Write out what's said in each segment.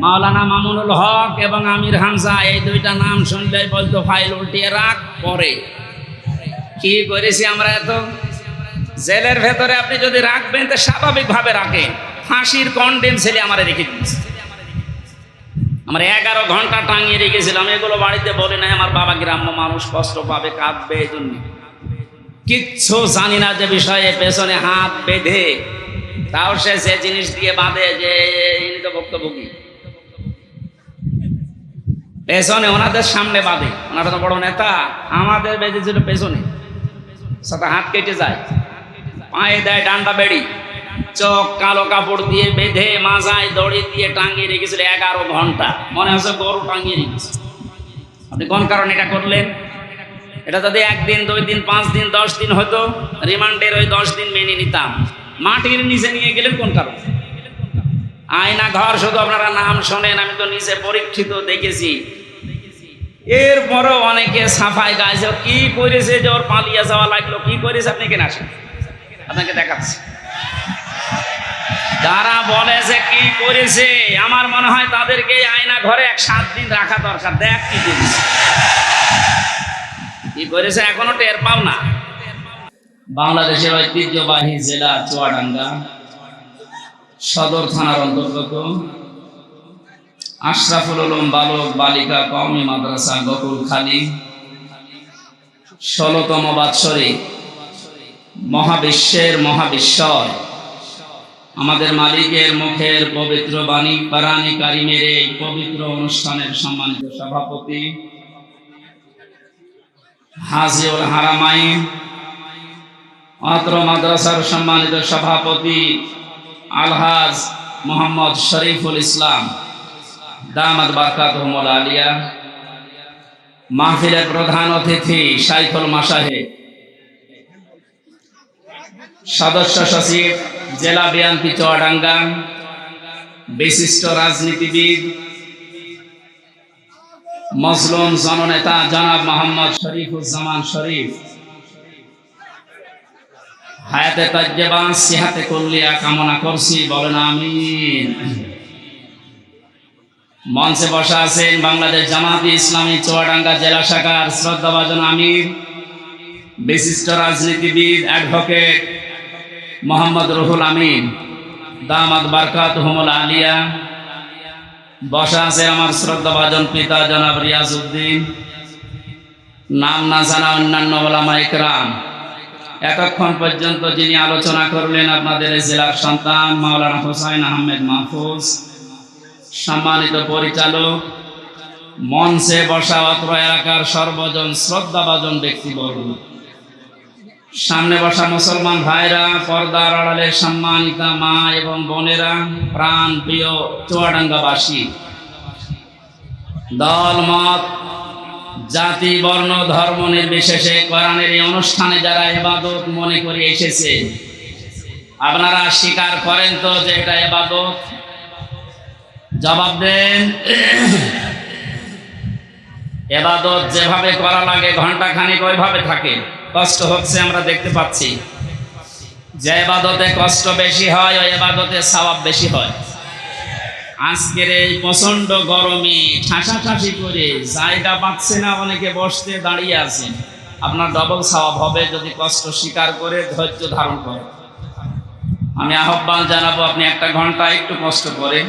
মাওলানা মামুনুল হক এবং আমির হামজা, এই দুইটা নাম শুনলেই বলতো ফাইল উল্টিয়ে রাখ পরে। কি করেছি আমরা এত? জেলের ভেতরে আপনি যদি রাখবেন তো স্বাভাবিকভাবে রাখেন। ফাঁসির কন্ডেম ছেলে আমার রেখে দিয়েছে, আমার 11 ঘন্টা টাঙিয়ে রেখেছিলাম। এগুলো বাড়িতে বলে নাই, আমার বাবা গ্রাম্য মানুষ, কষ্ট পাবে, কাঁদবে, এই জন্য কিচ্ছু জানি না যে বিষয়ে পেছনে হাত বেঁধে তাও সে জিনিস দিয়ে বাঁধে যে ইনি তো ভুক্তভোগী। পেছনে ওনাদের সামনে বাঁধে, ওনারা তো বড় নেতা, আমাদের বেঁধেছিল পেছনে, সাথে হাত কেটে যায়, পায়ে দেয় ডান্ডা বেড়ি, চোখ কালো কাপড় দিয়ে বেঁধে মাজায় দড়ি দিয়ে টাঙিয়ে রেখেছিল 11 ঘন্টা। মনে হচ্ছে গরু টাঙিয়ে রেখেছে। আপনি কোন কারণে এটা করলেন? এটা যদি 1 দিন 2 দিন 5 দিন 10 দিন হতো, রিমান্ডের ওই 10 দিন মেনে নিতাম। মাটির নিচে নিয়ে গেলেন কোন কারণে? আয়না ঘর শুধু আপনারা নাম শোনেন, আমি তো নিজে পরীক্ষিত দেখেছি। এরপরও অনেকে সাফাই গাইছে, কি করেছে যে ওর পালিয়ে যাওয়া লাগলো, কি করেছে আপনি কেন আসেন, আপনাকে দেখাচ্ছি। যারা বলে যে কি করেছে, আমার মনে হয় তাদেরকে আয়না ঘরে 7 দিন রাখা দরকার। দেখ কি করেছে, কি করেছে এখনো টের পাও না। বাংলাদেশের ঐতিহ্যবাহী জেলা চুয়াডাঙ্গা সদর থানার অন্তর্গত আশরাফুল উলুম বালক বালিকা কওমি মাদ্রাসা গকুলখালী 16তম বাৎসরিক মহাবিশ্বের মহাবিশ্বয় আমাদের মালিকের মুখের পবিত্র বাণী কোরআনে কারিমের এই পবিত্র অনুষ্ঠানের সম্মানিত সভাপতি হাজিউল হারামাইন, অত্র মাদ্রাসার সম্মানিত সভাপতি আলহাজ মোহাম্মদ শরীফুল ইসলাম দামাত বারকাতুহুমুল আলিয়া, মাহফিলের প্রধান অতিথি শাইখুল মাশায়েখ, সদস্য সচিব জেলা বিএনপি চুয়াডাঙ্গা, বিশিষ্ট রাজনীতিবিদ মজলুম জননেতা জনাব মোহাম্মদ শরীফুজ্জামান শরীফ, হায়াতে তাজ্জেবা সিহাতে কুল্লিয়া কামনা করছি, বলেন আমিন। মঞ্চে বসা আছেন বাংলাদেশ জামাতে ইসলামী চুয়াডাঙ্গা জেলা শাখার শ্রদ্ধাভাজন আমির, বিশিষ্ট রাজনীতিবিদ অ্যাডভোকেট মোহাম্মদ রুহুল আমিন দামাত বারকাতুহুমুল আলিয়া। বসা আছে আমার শ্রদ্ধাভাজন পিতা জনাব রিয়াজউদ্দিন, নাম না জানা অন্যান্য ওলামা ইকরাম। এতক্ষণ পর্যন্ত যিনি আলোচনা করলেন আপনাদের এই জেলার সন্তান মাওলানা হোসাইন আহমেদ মাহফুজ, সম্মানিত পরিচালক, মঞ্চে বসা অত্র এলাকার সর্বজন শ্রদ্ধাভাজন ব্যক্তিবর্গ, সামনে বসা মুসলমান ভাইরা, পর্দার আড়ালে সম্মানিতা মা এবং বোনেরা, প্রাণ প্রিয় চুয়াডাঙ্গাবাসী, দল মত জাতি বর্ণ ধর্ম নির্বিশেষে কোরআনের এই অনুষ্ঠানে যারা ইবাদত মনে করে এসেছে, আপনারা স্বীকার করেন তো যে এটা ইবাদত? জবাব দেন। ইবাদত যেভাবে করা লাগে ঘন্টা খানিক ওইভাবে থাকে, কষ্ট হচ্ছে আমরা দেখতে পাচ্ছি। যে ইবাদতে কষ্ট বেশি হয় ওই ইবাদতে সওয়াব বেশি হয়। আজকের এই প্রচন্ড গরমে ঠাসাঠাসি করে জায়গা পাচ্ছে না, অনেকে বসতে দাঁড়িয়ে আছেন, আপনার ডবল সওয়াব হবে যদি কষ্ট স্বীকার করে ধৈর্য ধারণ করেন। আমি আহ্বান জানাবো আপনি 1 ঘন্টা একটু কষ্ট করে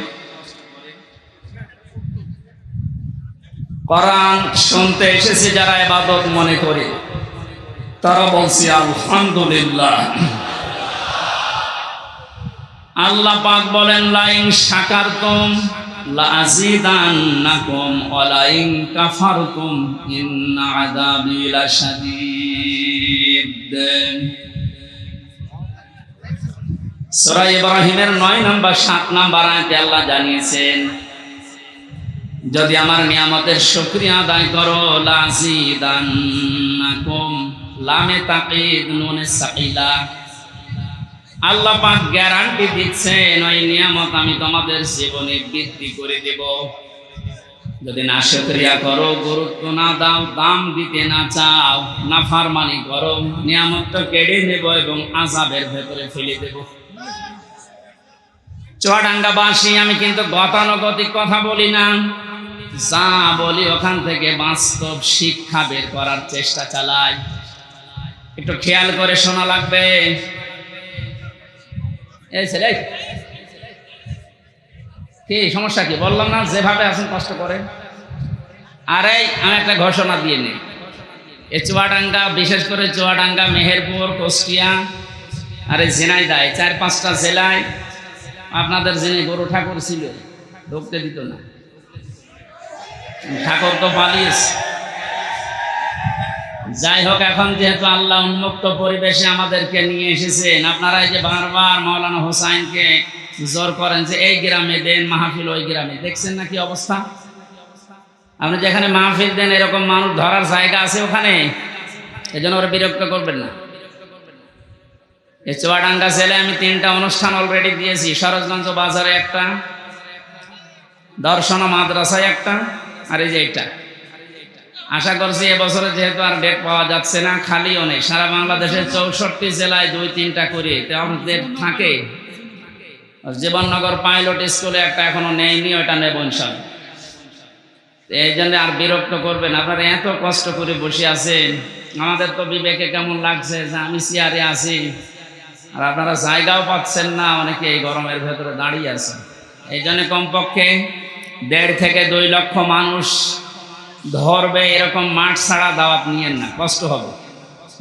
কোরআন শুনতে এসেছে যারা ইবাদত মনে করে, তারা বলছি আলহামদুলিল্লাহ। আল্লাহ পাক বলেন লাইন শাকারতুম লাযিদান্নাকুম ওয়া লাইন কাফারতুম ইন্না আযাবি লাশাদীদ। সূরা ইব্রাহিমের 9 নম্বর 7 নম্বর আয়াতে আল্লাহ জানিয়েছেন, যদি আমার নিয়ামতের শুকরিয়া আদায় করো লাযিদান্নাকুম, লামে তাকিদ নুনে সাকিলা, আল্লাহ পাক গ্যারান্টি দিচ্ছেন ওই নিয়ামত আমি তোমাদের জীবনে বৃদ্ধি করে দেব। যদি না শুকরিয়া করো, গুরুত্ব না দাও, দাম দিতে না চাও, নাফরমানি করো, নিয়ামতটা কেড়ে নেব এবং আযাবের ভেতরে ফেলে দেব। চুয়াডাঙ্গাবাসী আমি কিন্তু গতানুগতিক কথা বলি না, যা বলি ওখান থেকে বাস্তব শিক্ষা বের করার চেষ্টা চালাই। একটু খেয়াল করে শোনা লাগবে। এই ছেলে, কি সমস্যা কি? বললাম না যেভাবে আছেন কষ্ট করে। আরে আমি একটা ঘোষণা দিয়ে নেই, এই চুয়াডাঙ্গা, বিশেষ করে চুয়াডাঙ্গা, মেহেরপুর, কুষ্টিয়া আর এই ঝিনাইদহ, 4-5টা জেলায় আপনাদের যিনি গরু ঠাকুর ছিল ঢুকতে দিত না। ঠাকুর তো পালিয়েছে। যাই হোক, এখন যেহেতু আল্লাহ উন্মুক্ত পরিবেশে আমাদেরকে নিয়ে এসেছেন, আপনারা এই যে বারবার মাওলানা হোসাইনকে জোর করেন যে এই গ্রামে দেন মাহফিল, ওই গ্রামে, দেখছেন না কি অবস্থা? আপনি যেখানে মাহফিল দেন এরকম মানুষ ধরার জায়গা আছে ওখানে, এই জন্য ওরা বিরক্ত করবেন না। এই চুয়াডাঙ্গা জেলায় আমি 3টা অনুষ্ঠান অলরেডি দিয়েছি। সরোজগঞ্জ বাজারে একটা, দর্শন মাদ্রাসায় একটা, আর এই যে এটা। আশা করছি এবছরে যেহেতু আর ডেট পাওয়া যাচ্ছে না, খালিও নেই, সারা বাংলাদেশের 64 জেলায় 2-3টা করে আমাদের থাকে। জীবননগর পাইলট স্কুলে একটা এখনো নেয়নি, ওইটা নেব ইনশাআল্লাহ। এই জন্য আর বিরক্ত করবেন। আপনারা এত কষ্ট করে বসে আছেন, আমাদের তো বিবেকে কেমন লাগছে যে আমি চেয়ারে আছি আর আপনারা জায়গাও পাচ্ছেন না, অনেকে এই গরমের ভেতরে দাঁড়িয়ে আছে। এই জন্য কমপক্ষে 1.5 থেকে 2 লক্ষ মানুষ ধরবে এরকম মাঠ ছাড়া দাওয়াত নিয়েন না, কষ্ট হবে।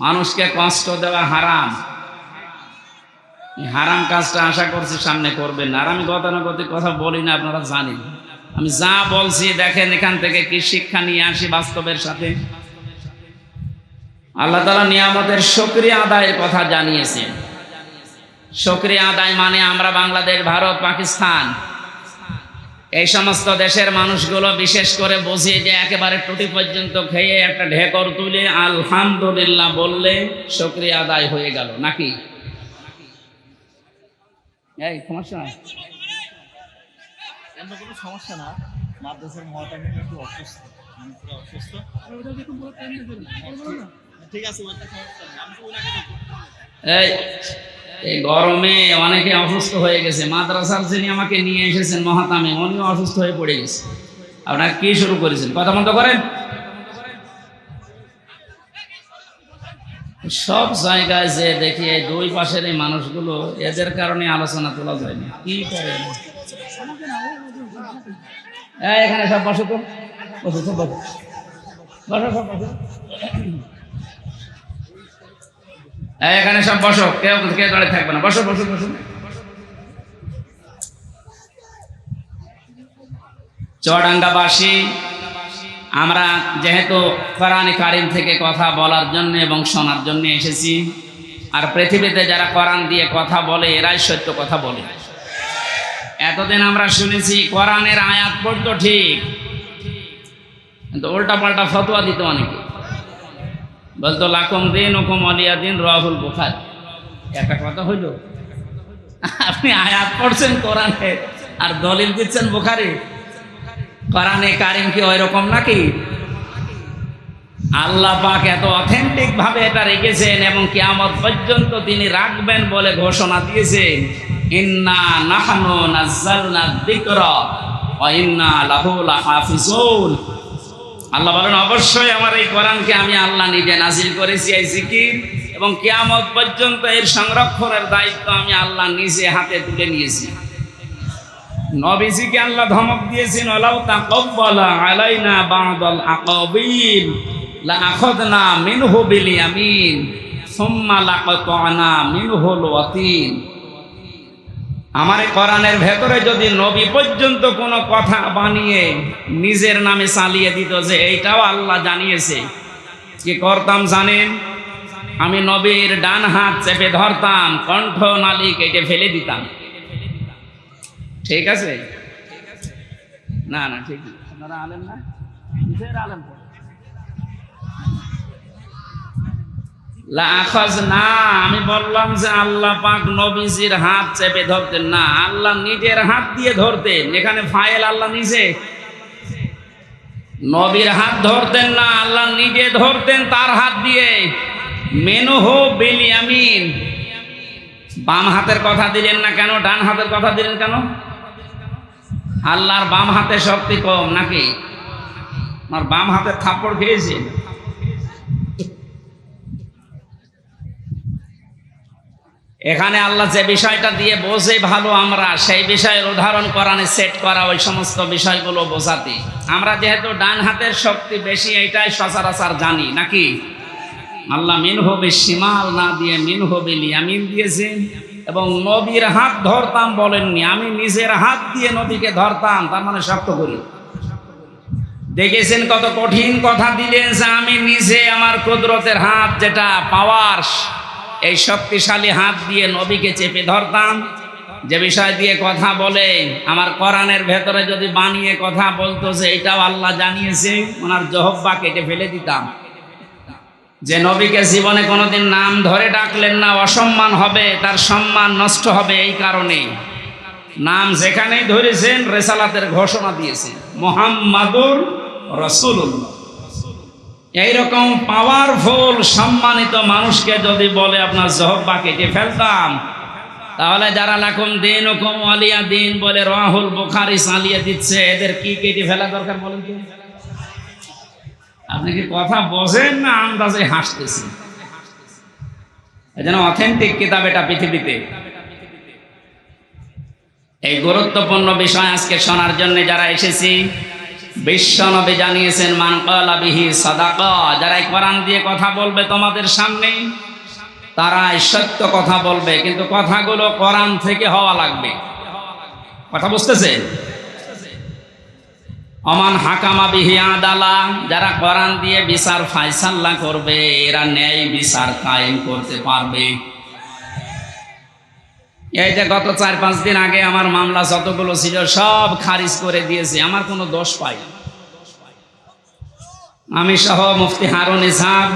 মানুষকে কষ্ট দেওয়া হারাম। হারাম কাজটা আশা করছি সামনে করবেন না। আর আমি গতানুগতিক কথা বলি না, আপনারা জানেন। আমি যা বলছি দেখেন এখান থেকে কি শিক্ষা নিয়ে আসি বাস্তবের সাথে। আল্লাহ তাআলা নিয়ামতের শুকরিয়া আদায়ের কথা জানিয়েছেন। শুকরিয়া আদায় মানে আমরা বাংলাদেশ, ভারত, পাকিস্তান এই সমস্ত দেশের মানুষগুলো বিশেষ করে বুঝিয়ে যে একেবারে টুটি পর্যন্ত খেয়ে একটা ঢেকর তুলে আলহামদুলিল্লাহ বললে শুকরিয়া আদায় হয়ে গেল, নাকি? এই সমস্যা নাই, কোনো সমস্যা না। মাদ্রাসার মহাতামিম একটু অসুস্থ, আমি পুরো অসুস্থ। ঠিক আছে, এই গরমে অনেকে অসুস্থ হয়ে গেছে। মাদ্রাসার যিনি আমাকে নিয়ে এসেছেন মহাতামিম, উনিও অসুস্থ হয়ে পড়ে গেছে। আপনারা কি শুরু করেছেন? কথা বন্ধ করেন। সব জায়গায় যে দেখি এই 2 পাশের এই মানুষগুলো, এদের কারণে আলোচনা তোলা যায় না। কি করে এখানে সব বসো তো, বসো সব বসো, বসো সব বসো, এখানে সব বসো, কেউ দাঁড়িয়ে থাকবে না, বসো বসো বসো। চুয়াডাঙ্গাবাসী আমরা যেহেতু কোরআনে কারিম থেকে কথা বলার জন্য এবং শোনার জন্য এসেছি, আর পৃথিবীতে যারা কোরআন দিয়ে কথা বলে এরাই সত্য কথা বলে। এতদিন আমরা শুনেছি কোরআনের আয়াত পড়তো ঠিক, কিন্তু উল্টা পাল্টা ফতোয়া দিত অনেকে। বলতো লাকুম দীনুকুম ওয়ালিয়া দীন, রাহুল বুখারী। একটা কথা হইল, আপনি আয়াত পড়ছেন কোরআনে আর দলিল দিচ্ছেন বুখারী। কোরআনে কারিম কি ওই রকম নাকি? আল্লাহ পাক এত অথেন্টিক ভাবে এটা রেখেছেন এবং কিয়ামত পর্যন্ত তিনি রাখবেন বলে ঘোষণা দিয়েছেন, ইন্না নাহনু নাযালনা যিকরা ওয়া ইন্না লাহু লাহাফিজুন। আল্লাহ বলেন, অবশ্যই আমার এই কোরআনকে আমি আল্লাহ নিজে নাজিল করেছি, এই জিকির, এবং কিয়ামত পর্যন্ত এর সংরক্ষণের দায়িত্ব আমি আল্লাহ নিজে হাতে তুলে নিয়েছি। নবীজিকে আল্লাহ ধমক দিয়েছেন, ওয়ালাউ তাকাব্বালা আলাইনা বা'দাল আকাবিল লাআখাযনা মিনহু বিল ইয়ামিন সুম্মা লাকাতা'না মিনহুল ওয়াতিন। আমার এই কোরআনের ভেতরে যদি নবী পর্যন্ত কোনো কথা বানিয়ে নিজের নামে চালিয়ে দিত যে এইটাও আল্লাহ জানিয়েছে, কি করতাম জানেন? আমি নবীর ডান হাত চেপে ধরতাম, কণ্ঠ নালী কেটে ফেলে দিতাম। ঠিক আছে? না না, ঠিক না। আপনারা আলেম না, কিসের আলেম? লাআখাযনা, আমি বললাম যে আল্লাহ পাক নবীজির হাত চেপে ধরতেন না, আল্লাহ নিজের হাত দিয়ে ধরতেন। এখানে ফাইল আল্লাহ নিজে, নবীর হাত ধরতেন না, আল্লাহ নিজে ধরতেন তার হাত দিয়ে। মিনহু বিল ইয়ামিন বাম হাতের কথা দিলেন না কেন? ডান হাতের কথা দিলেন কেন? আল্লাহর বাম হাতে শক্তি কম নাকি? আমার বাম হাতের থাপ্পড় খেয়েছে। এখানে আল্লাহ যে বিষয়টা দিয়ে বোঝে ভালো, আমরা সেই বিষয়ের উদাহরণ কোরআনে সেট করা, ওই সমস্ত বিষয়গুলো বোঝাতে। আমরা যেহেতু ডান হাতের শক্তি বেশি, এইটাই সচরাচর জানি নাকি? আল্লাহ মিনহু বিশিমাল না দিয়ে মিনহু বিল ইয়ামিন দিয়েছেন, এবং নবীর হাত ধরতাম বলেননি, আমি নিজের হাত দিয়ে নবীকে ধরতাম, তার মানে শক্ত করি। দেখেছেন কত কঠিন কথা দিলেন, যে আমি নিজে আমার কুদরতের হাত, যেটা পাওয়ার, এই শক্তিশালী হাত দিয়ে নবীকে চেপে ধরতাম। যে বিষয় দিয়ে কথা বলে, আমার কোরআনের ভেতরে যদি বানিয়ে কথা বলতো যে এটাও আল্লাহ জানিয়েছে, ওনার জহব্বা কেটে ফেলে দিতাম। যে নবীকে জীবনে কোনোদিন নাম ধরে ডাকলেন না, অসম্মান হবে, তার সম্মান নষ্ট হবে। এই কারণে নাম যেখানেই ধরেছেন রেসালাতের ঘোষণা দিয়েছেন, মুহাম্মাদুর রাসূলুল্লাহ। এইরকম পাওয়ারফুল সম্মানিত মানুষকে যদি বলে আপনার জহব্বা কেটে ফেলতাম, তাহলে যারা লাকুম দীনুকুম ওয়ালিয়া দিন বলে রাহুল বুখারী চালিয়ে দিচ্ছে, এদের কি কেটে ফেলা দরকার বলেন তো? আপনি কি কথা বোঝেন না আন্দাজে হাসতেছেন? এই জন্য অথেন্টিক কিতাব এটা পৃথিবীতে। এই গুরুত্বপূর্ণ বিষয় আজকে শোনার জন্য যারা এসেছি, বিশ্বনবী জানিয়েছেন মান ক্বালা বিহি সাদাকা, যারা এই কোরআন দিয়ে কথা বলবে তোমাদের সামনে, তারাই সত্য কথা বলবে, কিন্তু কথাগুলো কোরআন থেকে হওয়া লাগবে। কথা বুঝতেছেন? অমান হাকামা বিহি আদালা, যারা কোরআন দিয়ে বিচার ফায়সালা করবে, এরা ন্যায় বিচার কায়েম করতে পারবে। এই যে গত 4-5 দিন আগে আমার মামলা যতগুলো ছিল সব খারিজ করে দিয়েছে, আমার কোনো দোষ পাই। আমি সহ মুফতি হারুন ইসহাক,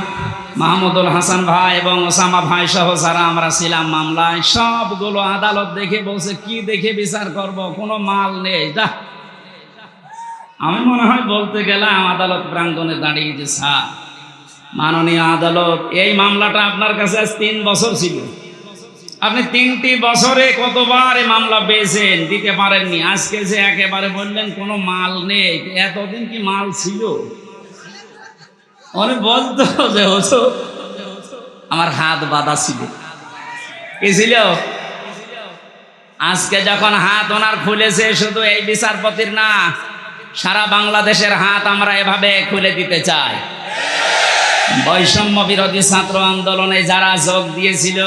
মাহমুদুল হাসান ভাই এবং ওসামা ভাই সহ যারা আমরা ছিলাম মামলায়, সবগুলো আদালত দেখে বলছে কি দেখে বিচার করব, কোনো মাল নেই। যা, আমি মনে হয় বলতে গেলাম আদালত প্রাঙ্গণে দাঁড়িয়ে যে স্যার মাননীয় আদালত, এই মামলাটা আপনার কাছে আজ 3 বছর ছিল, আপনি 3টি বছরে কতবার এই মামলা পেয়েছেন, দিতে পারেননি। আজকে যে একেবারে বললেন কোনো মাল নেই, এতদিন কি মাল ছিল? অনেক বলতো যে হতো আমার হাত বাঁধা ছিল। কি ছিল? আজকে যখন হাত ওনার খুলেছে, শুধু এই বিচারপতির না, সারা বাংলাদেশের হাত আমরা এভাবে খুলে দিতে চাই। বৈষম্য বিরোধী ছাত্র আন্দোলনে যারা যোগ দিয়েছিল,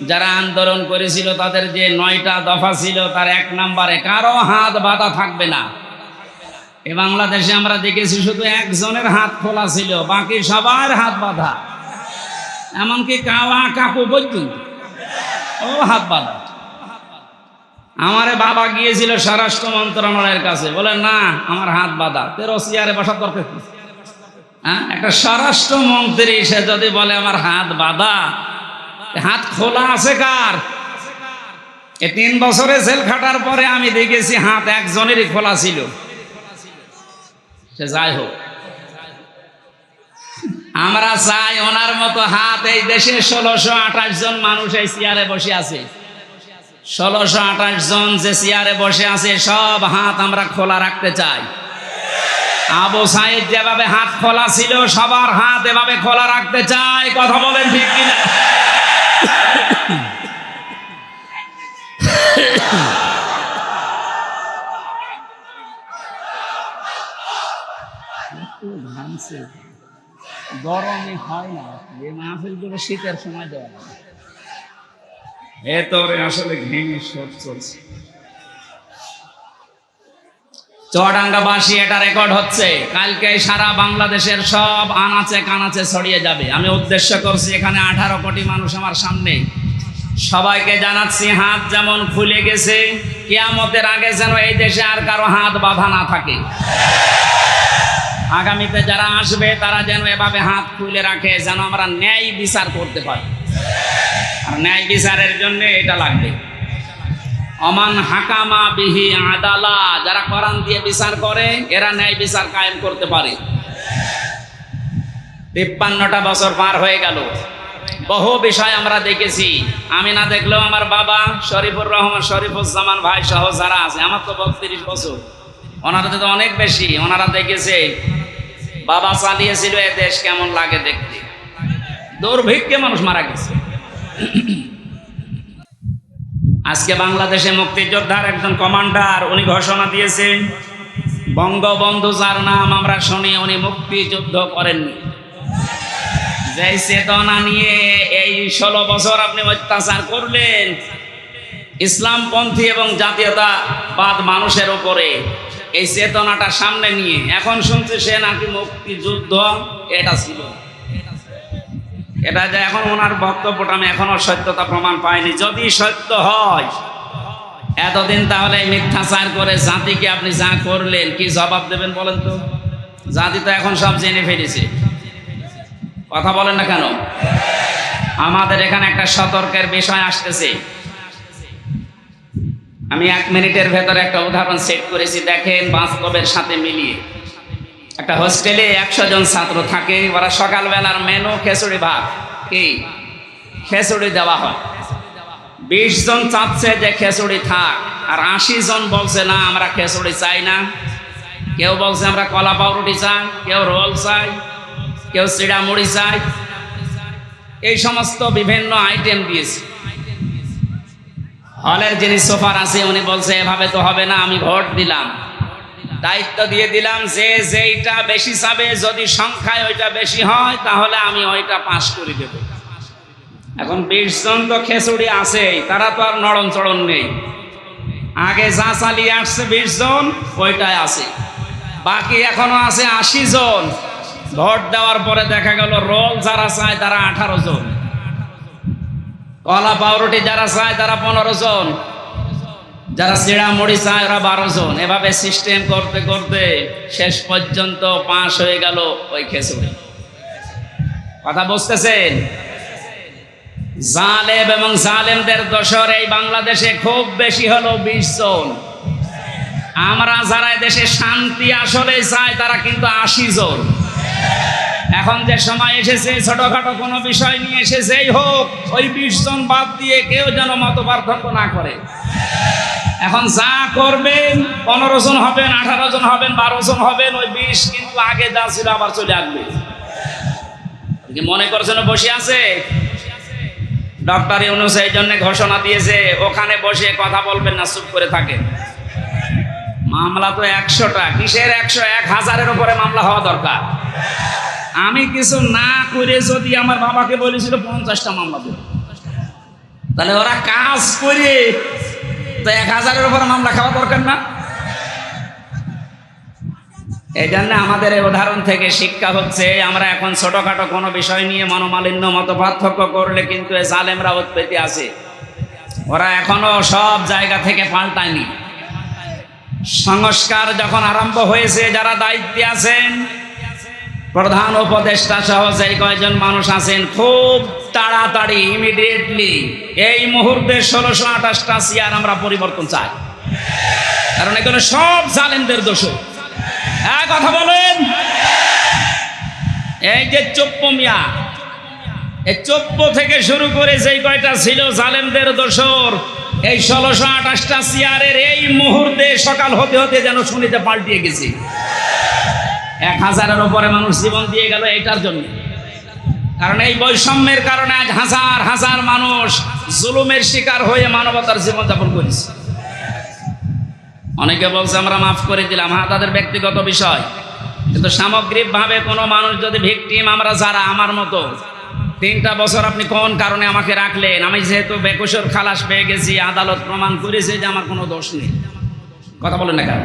যারা আন্দোলন করেছিল, তাদের যে 9টা দফা ছিল, তার 1 নম্বরে কারো হাত বাঁধা থাকবে না। এ বাংলাদেশে আমরা দেখেছি শুধু একজনের হাত খোলা ছিল, বাকি সবার হাত বাঁধা, এমনকি কাওয়া কাকু পর্যন্ত ও হাত বাঁধা। আমারে বাবা গিয়েছিল স্বরাষ্ট্র মন্ত্রণালয়ের কাছে, বলে না আমার হাত বাঁধা, তেরো চেয়ারে বসার দরকার। হ্যাঁ, একটা স্বরাষ্ট্র মন্ত্রী সে যদি বলে আমার হাত বাঁধা, হাত খোলা আছে কার? এ 3 বছরে জেল খাটার পরে আমি দেখেছি হাত একজনেরই খোলা ছিল। সে যাই হোক, আমরা চাই ওনার মতো হাত এই দেশে 1628 জন মানুষ এই চেয়ারে বসে আছে। 1628 জন যে চেয়ারে বসে আছে, সব হাত আমরা খোলা রাখতে চাই। আবু সাইদ যেভাবে হাত খোলা ছিল, সবার হাত এভাবে খোলা রাখতে চাই। কথা বলেন ঠিক কিনা? গরমে হয় না, যে মাহফিলগুলো শীতের সময় দেওয়া হয়, এতরে আসলে ঘেমে শোধ চলছে। চুয়াডাঙ্গাবাসী, এটা রেকর্ড হচ্ছে, কালকে সারা বাংলাদেশের সব আনাচে কানাচে ছড়িয়ে যাবে। আমি উদ্দেশ্য করছি এখানে 18 কোটি মানুষ আমার সামনে, সবাইকে জানাচ্ছি হাত যেমন খুলে গেছে, কিয়ামতের আগে যেন এই দেশে আর কারো হাত বাঁধা না থাকে। আগামীতে যারা আসবে তারা যেন এভাবে হাত খুলে রাখে, যেন আমরা ন্যায় বিচার করতে পারি। আর ন্যায় বিচারের জন্য এটা লাগবে। অমান হাকামা বিহি আদালা, যারা কোরআন দিয়ে বিচার করে, এরা ন্যায় বিচার কায়েম করতে পারে। 53টা বছর পার হয়ে গেল, বহু বিষয় আমরা দেখেছি। আমি না দেখলেও আমার বাবা শরীফুর রহমান, শরীফুজ্জামান ভাই সহ যারা আছে, আমার তো 32 বছর, ওনারা তো অনেক বেশি, ওনারা দেখেছে বাবা চালিয়েছিল এ দেশ কেমন লাগে দেখতে। দুর্ভিক্ষে মানুষ মারা গেছে। আজকে বাংলাদেশে মুক্তিযোদ্ধার একজন কমান্ডার উনি ঘোষণা দিয়েছে, বঙ্গবন্ধু যার নাম আমরা শুনি উনি মুক্তিযুদ্ধ করেননি। যে চেতনা নিয়ে এই 16 বছর আপনি অত্যাচার করলেন ইসলামপন্থী এবং জাতীয়তাবাদ মানুষের উপরে, এই চেতনাটা সামনে নিয়ে এখন শুনছে সে নাকি মুক্তিযুদ্ধ এটা ছিল। এটা যে এখন ওনার বক্তব্যটা আমি এখনো সত্যতা প্রমাণ পাইনি। যদি সত্য হয় এতদিন তাহলে মিথ্যাচার করে জাতিকে আপনি যা করলেন কি জবাব দেবেন বলেন তো? জাতি তো এখন সব জেনে ফেলেছে, কথা বলেন না কেন? আমাদের এখানে একটা সতর্কের বিষয় আসতেছে। আমি 1 মিনিটের ভেতরে একটা উদাহরণ সেট করেছি, দেখেন বাস্তবের সাথে মিলিয়ে। একটা হোস্টেলে 100 জন ছাত্র থাকে, ওরা সকালবেলার মেনু খিচুড়ি ভাত, কি খিচুড়ি দেওয়া হয়। 20 জন চাচ্ছে যে খিচুড়ি থাক, আর 80 জন বলছে না আমরা খিচুড়ি চাই না। কেউ বলছে আমরা কলা পাউরুটি চাই, কেউ রোল চাই, কেউ চিড়া মুড়ি চাই, এই সমস্ত বিভিন্ন আইটেম দিয়েছে। হলের যিনি সুপার আছে উনি বলছে এভাবে তো হবে না, আমি ভোট দিলাম, দায়িত্ব দিয়ে দিলাম যে যেইটা বেশি চাবে, যদি সংখ্যায় ওইটা বেশি হয় তাহলে আমি ওইটা পাস করে দেব। এখন 20 জন তো খিচুড়ি আছে, তারা তো আর নড়ন চড়ন নেই, আগে যা চালিয়ে আসছে 20 জন ওইটাই আছে, বাকি এখনো আছে 80 জন। ভোট দেওয়ার পরে দেখা গেল রোল যারা চায় তারা 18 জন, কলা পাউরুটি যারা চায় তারা 15 জন, যারা চিড়া মুড়ি চায় ওরা 12 জন। এভাবে সিস্টেম করতে করতে শেষ পর্যন্ত পাস হয়ে গেল ওই খিচুড়ি। কথা বুঝতেছেন? জালেম এবং জালেমদের দোসর এই বাংলাদেশে খুব বেশি হলো 20 জন। আমরা যারা দেশে শান্তি আসলে চাই তারা কিন্তু 80 জন। এখন যে সময় এসেছে ছোটখাটো কোনো বিষয় নিয়ে এসেছেই হোক ওই 20 জন বাদ দিয়ে কেউ যেন মত পার্থক্য না করে। এখন যা করবেন 15 জন হবেন, 18 জন হবেন, 12 জন হবেন, ওই 20 কিন্তু আগে যা ছিল আবার চলে আসবে। কি মনে করছেন বসে আছে? ডক্টর ইউনূস এই জন্য ঘোষণা দিয়েছে ওখানে বসে কথা বলবেন না, চুপ করে থাকেন। মামলা তো 100টা, কিসের 100? 1000-এর উপরে মামলা হওয়া দরকার। আমি কিছু না করে যদি আমার বাবাকে বলেছিল 50টা মামলা দেব, তাহলে ওরা কাজ করে তো 1000-এর উপরে মামলা খাওয়া দরকার না? এই জন্য আমাদের এই উদাহরণ থেকে শিক্ষা হচ্ছে, আমরা এখন ছোটখাটো কোনো বিষয় নিয়ে মনোমালিন্য মত পার্থক্য করলে কিন্তু এই জালেমরা উৎপত্তি আছে, ওরা এখনো সব জায়গা থেকে পাল্টায়নি। সংস্কার যখন আরম্ভ হয়েছে, যারা দায়িত্বে আছেন, প্রধান উপদেষ্টা সহ যে কয়েকজন মানুষ আছেন, খুব তাড়াতাড়ি ইমিডিয়েটলি এই মুহূর্তে 1628টা চেয়ার আমরা পরিবর্তন চাই, কারণ এগুলো সব জালেমদের দোষ। হ্যাঁ কথা বলেন। এই যে চপ্প মিয়া, এই চপ্প থেকে শুরু করে যেই কয়টা ছিল জালেমদের দোসর, এই 1628টা চেয়ারের এই মুহূর্তে সকাল হতে হতে যেন শুনিতে পাল্টিয়ে গেছে। 1000-এর উপরে মানুষ জীবন দিয়ে গেল এইটার জন্য। কারণ এই বৈষম্যের কারণে আজ হাজার হাজার মানুষ জুলুমের শিকার হয়ে মানবতার জীবনযাপন করেছে। অনেকে বলছে আমরা মাফ করে দিলাম, হ্যাঁ তাদের ব্যক্তিগত বিষয়, কিন্তু সামগ্রিকভাবে কোনো মানুষ যদি ভিকটিম, আমরা যারা আমার মতো 3টা বছর আপনি কোন কারণে আমাকে রাখলেন, আমি যেহেতু বেকসুর খালাস পেয়ে গেছি, আদালত প্রমাণ করেছে যে আমার কোনো দোষ নেই, কথা বলেন না কেন?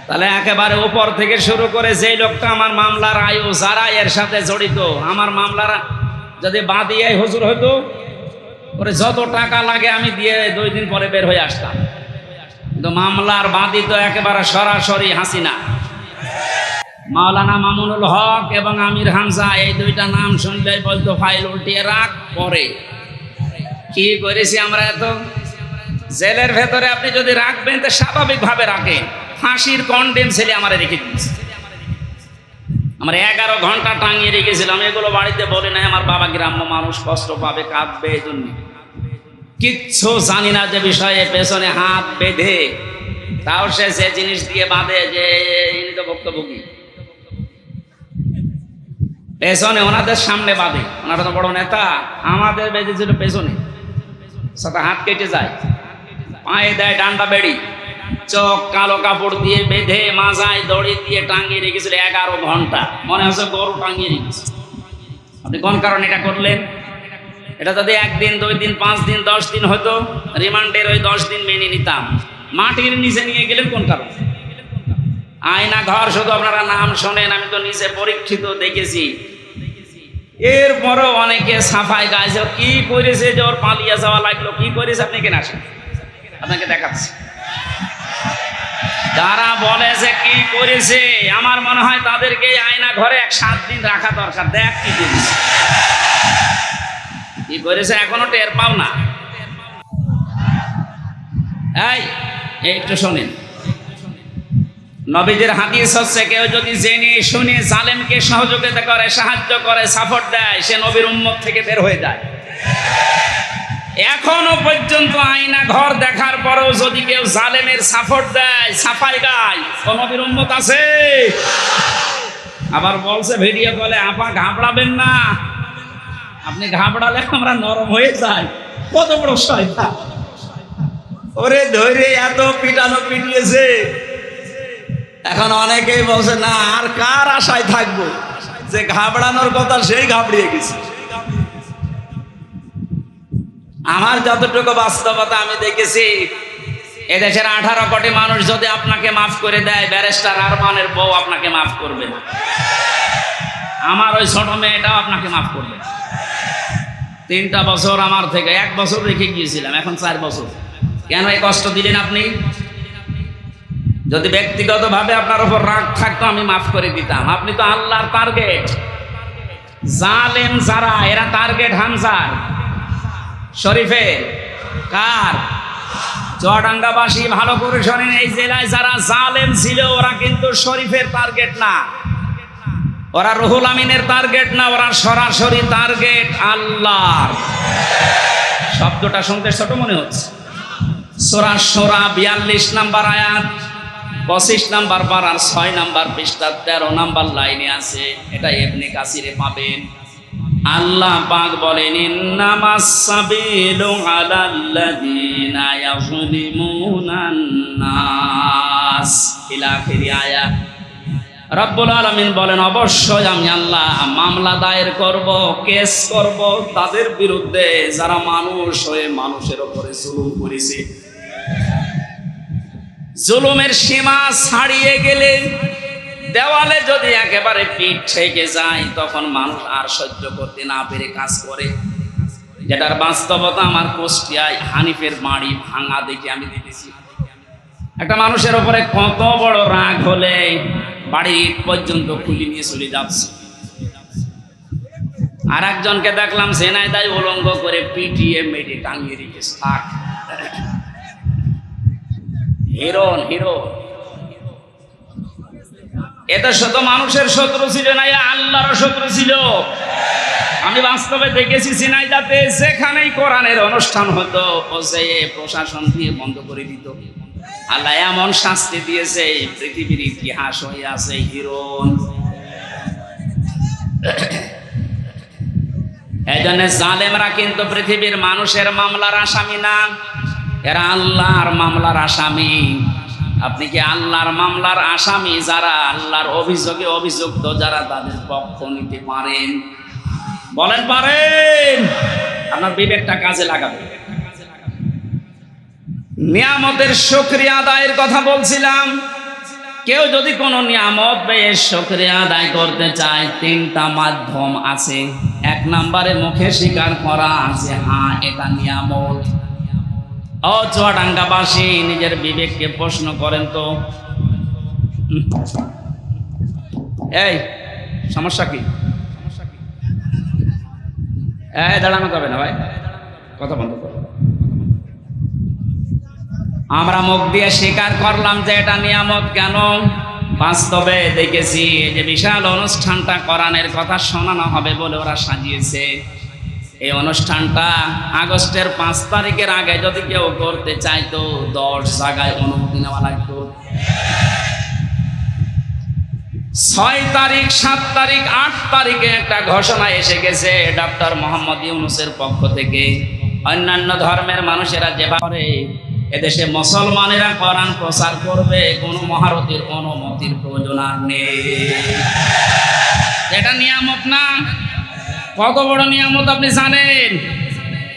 তাহলে একেবারে উপর থেকে শুরু করে যেই লোকটা আমার মামলার আয়ু, যারা এর সাথে জড়িত, আমার মামলার যদি বাদী হুজুর হতো, ওরে যত টাকা লাগে আমি দিয়ে 2 দিন পরে বের হয়ে আসতাম। কিন্তু মামলার বাদী তো একেবারে সরাসরি হাসিনা। মাওলানা মামুনুল হক এবং আমির হামজা, এই 2টা নাম শুনলেই বলতো ফাইল উল্টিয়ে রাখ। পরে কি করেছি আমরা? এত জেলের ভেতরে আপনি যদি রাখবেন তো স্বাভাবিকভাবে রাখেন, ফাঁসির কন্ডেম ছেলে আমারে রেখে দিয়েছে। আমরা 11 ঘন্টা টাঙিয়ে রেখেছিলাম। এগুলো বাড়িতে বলে নাই, আমার বাবা গ্রাম্য মানুষ, কষ্ট পাবে, কাঁদবে, এই জন্য কিচ্ছু জানি না যে বিষয়ে পেছনে হাত বেঁধে তাও সে জিনিস দিয়ে বাঁধে যে ইনি তো ভুক্তভোগী। পেছনে ওনাদের সামনে বাঁধে, ওনারা তো বড় নেতা, আমাদের বেঁধেছিল পেছনে, সাথে হাত কেটে যায়, পায়ে দেয় ডান্ডা বেড়ি, চোখ কালো কাপড় দিয়ে বেঁধে মাজায় দড়ি দিয়ে টাঙিয়ে রেখেছিল 11 ঘন্টা। মনে হচ্ছে গরু টাঙিয়ে রেখেছে। আপনি কোন কারণে এটা করলেন? এটা যদি 1 দিন 2 দিন 5 দিন 10 দিন হতো, রিমান্ডের ওই 10 দিন মেনে নিতাম। মাটির নিচে নিয়ে গেলেন কোন কারণে? আয়না ঘর শুধু আপনারা নাম শোনেন, আমি তো নিজে পরীক্ষিত দেখেছি। এরপরও অনেকে সাফাই গাইছে, কি করেছে যে ওর পালিয়ে যাওয়া লাগলো, কি করেছে আপনি কেন আসেন, আপনাকে দেখাচ্ছি। যারা বলে যে কি করেছে, আমার মনে হয় তাদেরকে আয়না ঘরে 7 দিন রাখা দরকার। দেখ কি করেছে, কি করেছে এখনো টের পাও না। এই একটু শোনেন, নবীদের হাদিস হচ্ছে, কেউ যদি জেনে শুনে জালেমকে সহযোগিতা করে, সাহায্য করে, সাপোর্ট দেয়, সে নবীর উম্মত থেকে বের হয়ে যায়। এখনো পর্যন্ত আয়না ঘর দেখার পরেও যদি কেউ জালেমের সাপোর্ট দেয়, সাফাই গায়, ও নবীর উম্মত আছে? আবার বলছে ভিডিও কলে, আপা ঘাবড়াবেন না, আপনি ঘাবড়ালে আমরা নরম হয়ে যাই। কত বড় শয়তান! ওরে ধরে এত পিটানো পিটিয়েছে, এখন অনেকেই বলছে না আর কার আশায় থাকবো, যে ঘাবড়ানোর কথা সেই ঘাবড়িয়ে গেছে। আমার যতটুকু বাস্তবতা আমি দেখেছি, এদেশের 18 কোটি মানুষ যদি আপনাকে মাফ করে দেয়, ব্যারিস্টার আরমানের বউ আপনাকে মাফ করবে না, আমার ওই ছোট মেয়েটাও আপনাকে মাফ করবে। 3টা বছর আমার থেকে, 1 বছর রেখে গিয়েছিলাম, এখন 4 বছর। কেন এই কষ্ট দিলেন আপনি? যদি ব্যক্তিগতভাবে আপনার উপর রাগ থাকতো আমি মাফ করে দিতাম। আপনি তো আল্লাহর টার্গেট। জালেম যারা, এরা টার্গেট হামজার, শরীফের, কার? চুয়াডাঙ্গাবাসী ভালো করে শোনেন, এই জেলায় যারা জালেম ছিল ওরা কিন্তু শরীফের টার্গেট না, ওরা রুহুল আমিনের টার্গেট না, ওরা সরাসরি টার্গেট আল্লাহর। শব্দটা শুনতে ছোট মনে হচ্ছে। সূরা শূরা 42 নম্বর আয়াত, 25 নম্বর পারার 6 নম্বর পৃষ্ঠা 13 নম্বর লাইনে আছে, এটা ইবনে কাসিরে পাবেন। আল্লাহ পাক বলেন, ইন্নামাস সাবিলু আলাল্লাযিনা ইয়াযলিমুনান নাস, ইলা আখিরি আয়াত। রব্বুল আলামিন বলেন, অবশ্যই আমি আল্লাহ মামলা দায়ের করব, কেস করব তাদের বিরুদ্ধে যারা মানুষ হয়ে মানুষের উপরে জুলুম করেছে। জুলুমের সীমা ছাড়িয়ে গেলে, দেওয়ালে যদি একেবারে পিঠ থেকে যায়, তখন মানুষ আর সহ্য করতে না পেরে কাজ করে। যেটার বাস্তবতা আমার কুষ্টিয়ায় হানিফের বাড়ি ভাঙা দেখে আমি দেখেছি। একটা মানুষের উপরে কত বড় রাগ হলে বাড়ি পর্যন্ত খুলে নিয়ে চলে যাচ্ছে। আর একজনকে দেখলাম ঝিনাইদহে উলঙ্গ করে পিটিয়ে মেরে টাঙিয়ে রেখেছে। থাক, হিরোন হিরো। এটা শুধু মানুষের শত্রু ছিল না, আল্লাহর শত্রু ছিল। আমি বাস্তবে দেখেছি ঝিনাইদহে যেখানেই কোরআনের অনুষ্ঠান হতো, ও যে প্রশাসন দিয়ে বন্ধ করে দিত। আল্লাহ এমন শাস্তি দিয়েছে, পৃথিবীর ইতিহাস হয়ে আছে হিরোন। এই জন্য জালেমরা কিন্তু পৃথিবীর মানুষের মামলার আসামি না, এরা আল্লাহর মামলার আসামি। আপনি কি আল্লাহর মামলার আসামি যারা, আল্লাহর অভিযোগে অভিযুক্ত যারা, তাদের পক্ষ নিতে পারেন? বলেন পারেন? আপনার বিবেকটা কাজে লাগাবেন। নিয়ামতের শুকরিয়া আদায়ের কথা বলছিলাম। কেউ যদি কোনো নিয়ামত পেয়ে শুকরিয়া আদায় করতে চায়, 3টা মাধ্যম আছে। 1 নম্বরে মুখে স্বীকার করা আছে, হ্যাঁ এটা নিয়ামত। ও চুয়াডাঙ্গাবাসী, নিজের বিবেককে প্রশ্ন করেন তো, এই সমস্যা কি? এই দাঁড়ানো যাবে না ভাই, কথা বন্ধ করো। আমরা মুখ দিয়ে স্বীকার করলাম যে এটা নিয়ামত। কেন? বাস্তবে দেখেছি এই যে বিশাল অনুষ্ঠানটা কোরআনের কথা শোনানো হবে বলে ওরা সাজিয়েছে। এই অনুষ্ঠানটা আগস্টের 5 তারিখের আগে যদি কেউ করতে চাইতো 10 জায়গায় অনুমতি নেওয়া লাগতো। 6 তারিখ, 7 তারিখ, 8 তারিখে একটা ঘোষণা এসে গেছে ডক্টর মোহাম্মদ ইউনূসের পক্ষ থেকে। অন্যান্য ধর্মের মানুষেরা যেভাবে এদেশে মুসলমানেরা কোরআন প্রচার করবে, কোনো মহারথীর অনুমতির প্রয়োজন আর নেই। এটা নিয়ামত না? কত বড় নিয়ামত আপনি জানেন?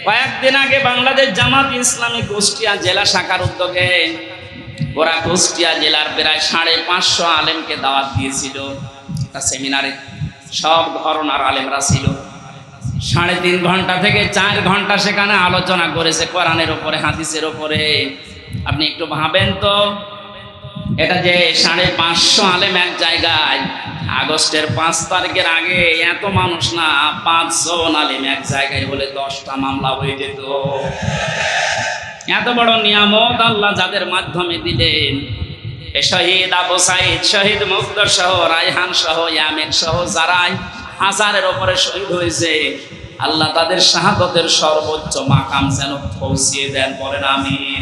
কয়েকদিন আগে বাংলাদেশ জামাত ইসলামী কুষ্টিয়া জেলা শাখার উদ্যোগে ওরা কুষ্টিয়া জেলার প্রায় 550 আলেমকে দাওয়াত দিয়েছিল একটা সেমিনারে। সব ঘরানার আলেমরা ছিল। 3.5 ঘন্টা থেকে 4 ঘন্টা সেখানে আলোচনা করেছে কোরআনের উপরে, হাদিসের উপরে। আপনি একটু ভাবেন তো, এটা যে 550 আলেম এক জায়গায়, আগস্টের 5 তারিখের আগে এত মানুষ না, 5 জন আলেম এক জায়গায় হলে 10টা মামলা হয়ে যেত। এত বড় নিয়ামত আল্লাহ যাদের মাধ্যমে দিলেন, শহীদ আবু সাইদ, শহীদ মুগ্ধ সহ, রায়হান সহ, ইয়ামিন সহ যারাই হাজারের উপরে শহীদ হয়েছে, আল্লাহ তাদের শাহাদতের সর্বোচ্চ মাকাম যেন পৌঁছিয়ে দেন, বলেন আমিন।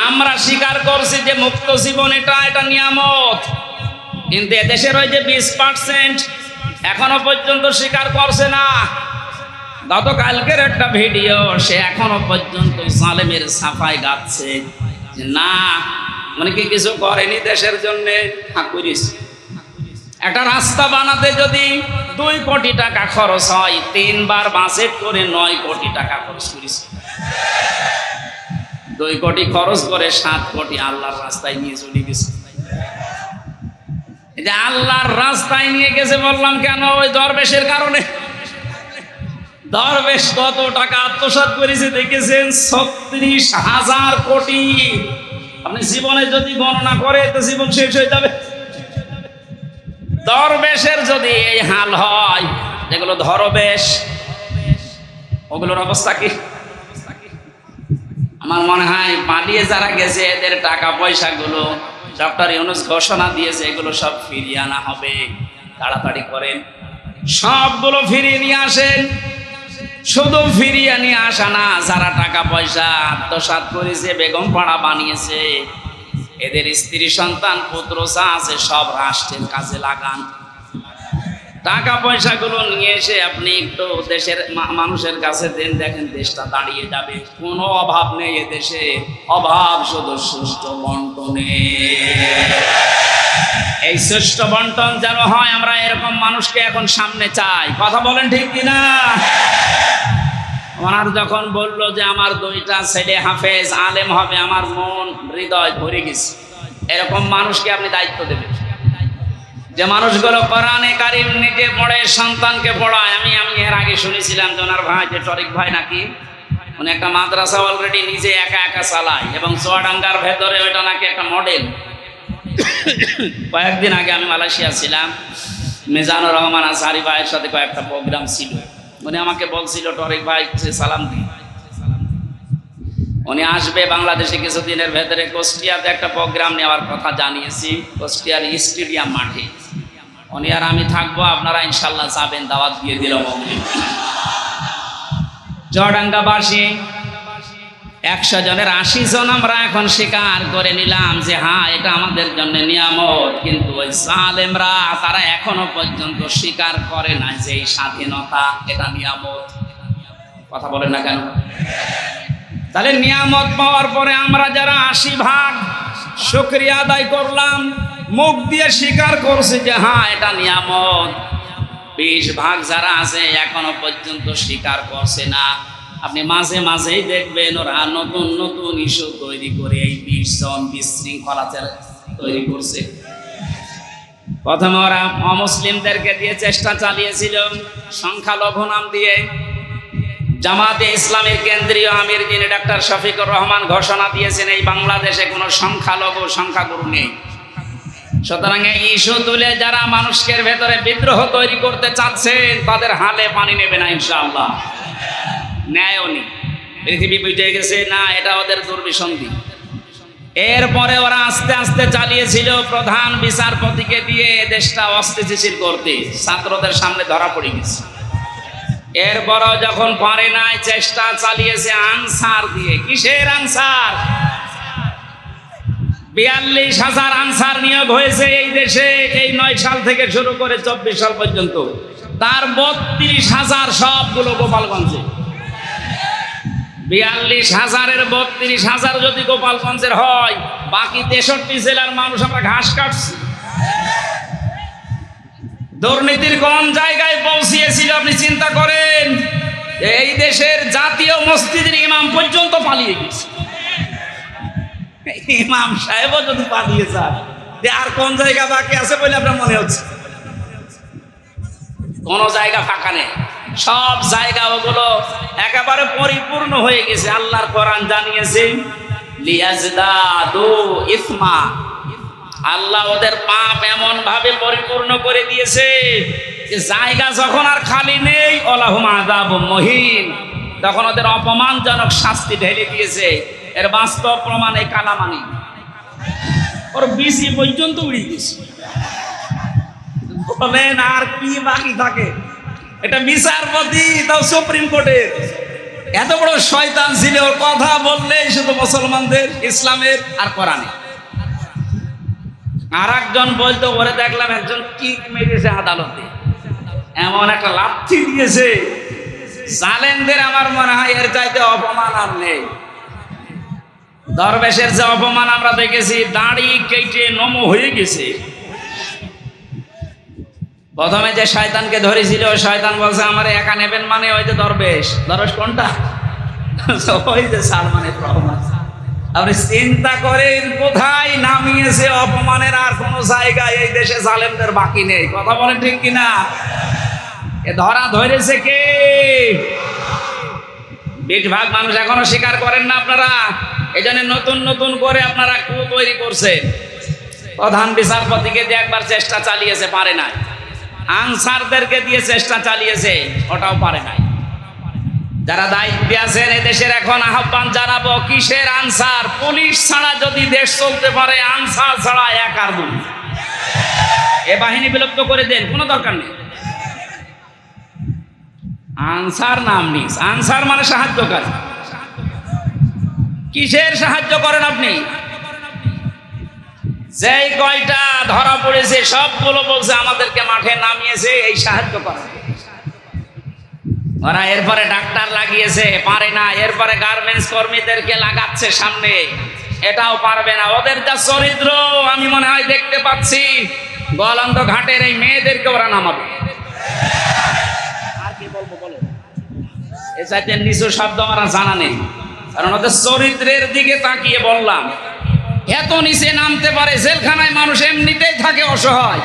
আমরা স্বীকার করছি যে মুক্ত জীবন এটা নিয়ামত, কিন্তু এদেশের ওই যে 20% এখনো পর্যন্ত স্বীকার করছে না। গতকালকের একটা ভিডিও, সে এখনো পর্যন্ত জালেমের সাফাই গাচ্ছে যে না, মানে কি কিছু করেনি দেশের জন্য। একটা রাস্তা বানাতে যদি 2 কোটি টাকা খরচ হয়, 3 বার বাজেট করে 9 কোটি টাকা খরচ করেছে। 2 কোটি খরচ করে 7 কোটি আল্লাহর রাস্তায় নিয়ে চলে গেছে। এই যে আল্লাহর রাস্তায় নিয়ে গেছে বললাম কেন? ওই দরবেশের কারণে। দরবেশ কত টাকা আত্মসাৎ করেছে দেখেছেন? 36,000 কোটি। আপনি জীবনে যদি গণনা করে তো জীবন শেষ হয়ে যাবে। দরবেশের যদি এই হাল হয়, যেগুলো ধরবেশ, ওগুলোর অবস্থা কি? আমার মনে হয় পালিয়ে যারা গেছে এদের টাকা পয়সাগুলো ডক্টর ইউনূস ঘোষণা দিয়েছে, এগুলো সব ফিরিয়ে আনা হবে। তাড়াতাড়ি করেন, সবগুলো ফিরিয়ে নিয়ে আসেন। শুধু ফিরিয়ে নিয়ে আসা না, যারা টাকা পয়সা আত্মসাৎ করেছে, বেগম পাড়া বানিয়েছে, এদের স্ত্রী সন্তান পুত্র যা আছে সব রাষ্ট্রের কাজে লাগান। টাকা পয়সাগুলো নিয়ে এসে আপনি একটু দেশের মানুষের কাছে দেন, দেখেন দেশটা দাঁড়িয়ে যাবে। কোনো অভাব নেই এদেশে, অভাব শুধু সুষ্ঠু বন্টনে। এই সুষ্ঠু বন্টন যেন হয়, আমরা এরকম মানুষকে এখন সামনে চাই। কথা বলেন ঠিক কিনা? ওনার যখন বললো যে আমার 2টা ছেলে হাফেজ আলেম হবে, আমার মন হৃদয় ভরে গেছে। এরকম মানুষকে আপনি দায়িত্ব দেবেন, যে মানুষগুলো কোরআনে কারিম নিজে পড়ে, সন্তানকে পড়ায়। আমি এর আগে শুনেছিলাম যে ওনার ভাই, যে টরিক ভাই নাকি, উনি একটা মাদ্রাসা অলরেডি নিজে একা চালায়, এবং চুয়াডাঙ্গার ভেতরে ওইটা নাকি একটা মডেল। কয়েকদিন আগে আমি মালয়েশিয়া ছিলাম, মিজানুর রহমান আজহারি ভাইয়ের সাথে কয়েকটা প্রোগ্রাম ছিল। উনি আমাকে বলছিল টরিক ভাই সালাম দিই, উনি আসবে বাংলাদেশে কিছুদিনের ভেতরে। কুষ্টিয়াতে একটা প্রোগ্রাম নেওয়ার কথা জানিয়েছি, কুষ্টিয়ার স্টেডিয়াম মাঠে। উনি আর আমি থাকবো, আপনারা ইনশাল্লাহ যাবেন, দাওয়াত দিয়ে দিলাম। চুয়াডাঙ্গাবাসী 100 জনের 80 জন আমরা এখন স্বীকার করে নিলাম যে হ্যাঁ, এটা আমাদের জন্য নিয়ামত। কিন্তু ওই জালেমরা তারা এখনো পর্যন্ত স্বীকার করে না যে এই স্বাধীনতা এটা নিয়ামত। কথা বলেন না কেন? তাহলে নিয়ামত পাওয়ার পরে আমরা যারা 80 ভাগ শুকরিয়া আদায় করলাম, মুখ দিয়ে স্বীকার করছে যে হ্যাঁ এটা নিয়ামত, 20 ভাগ যারা আছে এখনো পর্যন্ত স্বীকার করছে না। আপনি মাঝেই দেখবেন ওরা নতুন ইস্যু তৈরি করে এই 20 জন বিশৃঙ্খলা তৈরি করছে। প্রথমে ওরা অমুসলিমদেরকে দিয়ে চেষ্টা চালিয়েছিল সংখ্যালঘু নাম দিয়ে। জামাতে ইসলামের কেন্দ্রীয় আমির যিনি ডাক্তার শফিকুর রহমান ঘোষণা দিয়েছেন এই বাংলাদেশে কোনো সংখ্যাগুরু নেই। সুতরাং এই ইস্যু তুলে যারা মানুষের ভেতরে বিদ্রোহ তৈরি করতে চাচ্ছেন তাদের হালে পানি নেবে না ইনশাআল্লাহ। ন্যায়ও নেই, পৃথিবী বুঝে গেছে না, এটা ওদের দুর্বিসন্ধি। এরপরে ওরা আস্তে আস্তে চালিয়েছিল প্রধান বিচারপতিকে দিয়ে দেশটা অস্থিতিশীল করতে, ছাত্রদের সামনে ধরা পড়ে গেছে। এরপরও যখন পারে নাই, চেষ্টা চালিয়েছে আনসার দিয়ে। কিসের আনসার? 42,000 আনসার নিয়োগ হয়েছে এই দেশে, এই 9 সাল থেকে শুরু করে 24 সাল পর্যন্ত। তার 32,000 সবগুলো গোপালগঞ্জে। 42,000-এর 32,000 যদি গোপালগঞ্জের হয়, বাকি 63 জেলার মানুষ আমরা ঘাস কাটছি। দুর্নীতির কোন জায়গায় পৌঁছিয়েছিল আপনি চিন্তা করেন? এই দেশের জাতীয় মসজিদের ইমাম পর্যন্ত পালিয়ে গেছে। ইমাম সাহেবও যদি পালিয়ে যান, আর কোন জায়গা বাকি আছে বলে আপনার মনে হচ্ছে? কোন জায়গা ফাঁকা নেই, সব জায়গা ওগুলো একেবারে পরিপূর্ণ হয়ে গেছে। আল্লাহর কোরআন জানিয়েছে লিয়াজদাদু ইসমা, আল্লাহ ওদের পাপ এমন ভাবে পরিপূর্ণ করে দিয়েছে যে জায়গা যখন আর খালি নেই, ওয়ালাহুম আযাবুম মুহিন, তখন ওদের অপমানজনক শাস্তি ঢেলে দিয়েছে। এর বাস্তব প্রমাণ এই কালামানি, ওর বিসি পর্যন্ত উড়ে গেছে। বলেন আর কি বাকি থাকে? এটা বিচারপতি, তাও সুপ্রিম কোর্টের। এত বড় শয়তান ছিল, ওর কথা বললে শুধু মুসলমানদের, ইসলামের আর কোরআনের। আর একজন বলতো, ওরে দেখলাম একজন কিক মেরেছে আদালতে, এমন একটা লাথি দিয়েছে, জালেমদের আমার মনে হয় এর চাইতে অপমান আর নেই। দরবেশের যে অপমান আমরা দেখেছি, দাড়ি কেটে নমো হয়ে গেছে। প্রথমে যে শয়তানকে ধরেছিল, শয়তান বলছে আমার একা নেবেন, মানে ওই যে দরবেশ। দরবেশ কোনটা? ওই যে সালমানের রহমান। আপনি চিন্তা করেন কোথায় নামিয়েছে অপমানের। আর কোন জায়গায় এই দেশে জালেমদের বাকি নেই। কথা বলেন ঠিক কিনা? এ ধরা ধরেছে কে? 20 ভাগ মানুষ এখনো স্বীকার করেন না আপনারা। এই জন্য নতুন নতুন করে আপনারা কুয়ো তৈরি করছেন। প্রধান বিচারপতিকে দিয়ে একবার চেষ্টা চালিয়েছে, পারে নাই। আনসারদেরকে দিয়ে চেষ্টা চালিয়েছে, ওটাও পারে নাই। যারা দায়িত্বে আছেন এদেশের এখন আহ্বান জানাবো, কিসের আনসার? পুলিশ ছাড়া যদি দেশ চলতে পারে, আনসার ছাড়া এক আর দুই। এ বাহিনী বিলুপ্ত করে দেন, কোনো দরকার নেই। আনসার নাম নিস, আনসার মানে সাহায্যকারী। কিসের সাহায্য করেন আপনি? যেই কয়টা ধরা পড়েছে সবগুলো বলছে আমাদেরকে মাঠে নামিয়েছে এই সাহায্য করা। ওরা এরপরে ডাক্তার লাগিয়েছে, পারে না। এরপরে গার্মেন্টস কর্মীদেরকে লাগাচ্ছে সামনে, এটাও পারবে না। ওদের যা চরিত্র আমি মনে হয় দেখতে পাচ্ছি, গোয়ালন্দ ঘাটের এই মেয়েদেরকে ওরা নামাবে। আর কি বলবো বলো? এ চাইতে নিচু শব্দ আমার জানা নেই, কারণ ওদের চরিত্রের দিকে তাকিয়ে বললাম, এত নিচে নামতে পারে। জেলখানায় মানুষ এমনিতেই থাকে অসহায়।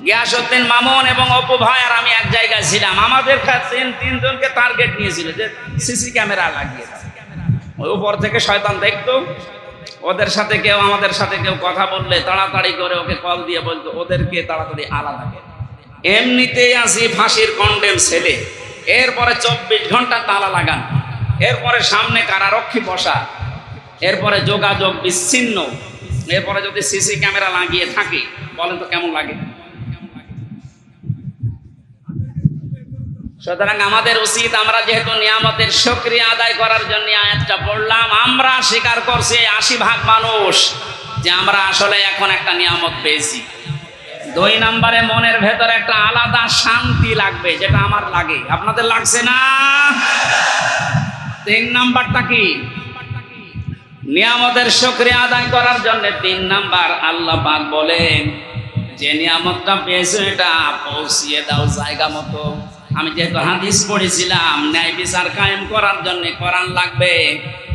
গিয়াসউদ্দিন মামুন এবং অপু ভাই আর আমি এক জায়গায় ছিলাম। আমাদের কাছে 3 জনকে টার্গেট নিয়েছিল যে সিসি ক্যামেরা লাগিয়ে দাও। ওই উপর থেকে শয়তান দেখতো, ওদের সাথে কেউ আমাদের সাথে কেউ কথা বললে তাড়াতাড়ি করে ওকে কল দিয়ে বলতো ওদেরকে তাড়াতাড়ি আলাদা করে। এমনিতেই আসি ফাঁসির কন্ডেম ছেলে, এরপরে 24 ঘন্টা তালা লাগান, এরপরে সামনে কারারক্ষী বসা, এরপরে যোগাযোগ বিচ্ছিন্ন, এরপরে যদি সিসি ক্যামেরা লাগিয়ে থাকে, বলেন তো কেমন লাগে? সুতরাং আমাদের উচিত, আমরা যেহেতু নিয়ামতের শুকরিয়া আদায় করার জন্য আয়াতটা পড়লাম, আমরা স্বীকার করছি 80 ভাগ মানুষ যে আমরা আসলে এখন একটা নিয়ামত পেয়েছি। 2 নম্বরে মনের ভেতরে একটা আলাদা শান্তি লাগবে, যেটা আমার লাগে, আপনাদের লাগছে না? 3 নাম্বারটা কি? নিয়ামতের শুকরিয়া আদায় করার জন্য 3 নাম্বার, আল্লাহ পাক বলেন যে নিয়ামতটা পেয়েছো এটা পৌঁছিয়ে দাও জায়গা মতো। আমি যেহেতু হাদিস পড়েছিলাম, ন্যায় বিচার কায়েম করার জন্য কোরআন লাগবে।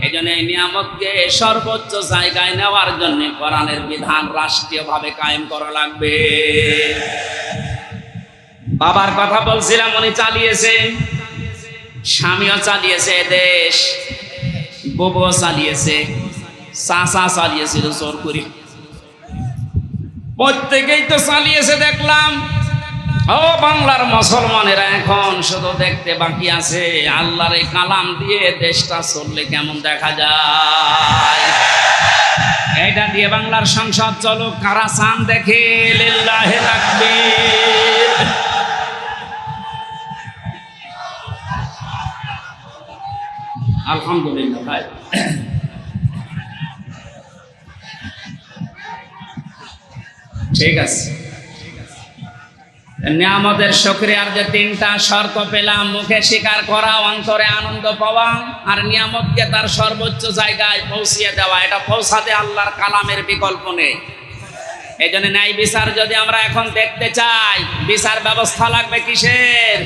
এই জন্য এই নিয়ামতকে সর্বোচ্চ জায়গায় নেওয়ার জন্য কোরআনের বিধান রাষ্ট্রীয়ভাবে কায়েম করা লাগবে। বাবার কথা বলছিলাম, উনি চালিয়েছে, স্বামীও চালিয়েছে দেশ, বউও চালিয়েছে, চাচা চালিয়েছিল জোর করে, প্রত্যেকেই তো চালিয়েছে দেখলাম। ও বাংলার মুসলমানেরা, এখন শুধু দেখতে বাকি আছে আল্লাহর এই কালাম দিয়ে দেশটা চললে কেমন দেখা যায়। এটা দিয়ে বাংলার সংসদ চলুক, কারা চান দেখে? লিল্লাহি তাকবীর। আলহামদুলিল্লাহ ভাই, ঠিক আছে। নিয়ামতের শুকরিয়ার যে তিনটা শর্ত পেলাম, মুখে স্বীকার করা, অন্তরে আনন্দ পাওয়া, আর নিয়ামতকে তার সর্বোচ্চ জায়গায় পৌঁছিয়ে দেওয়া। এটা পৌঁছাতে আল্লাহর কালামের বিকল্প নেই। এই জন্য ন্যায় বিচার যদি আমরা এখন দেখতে চাই, বিচার ব্যবস্থা লাগবে কিসের?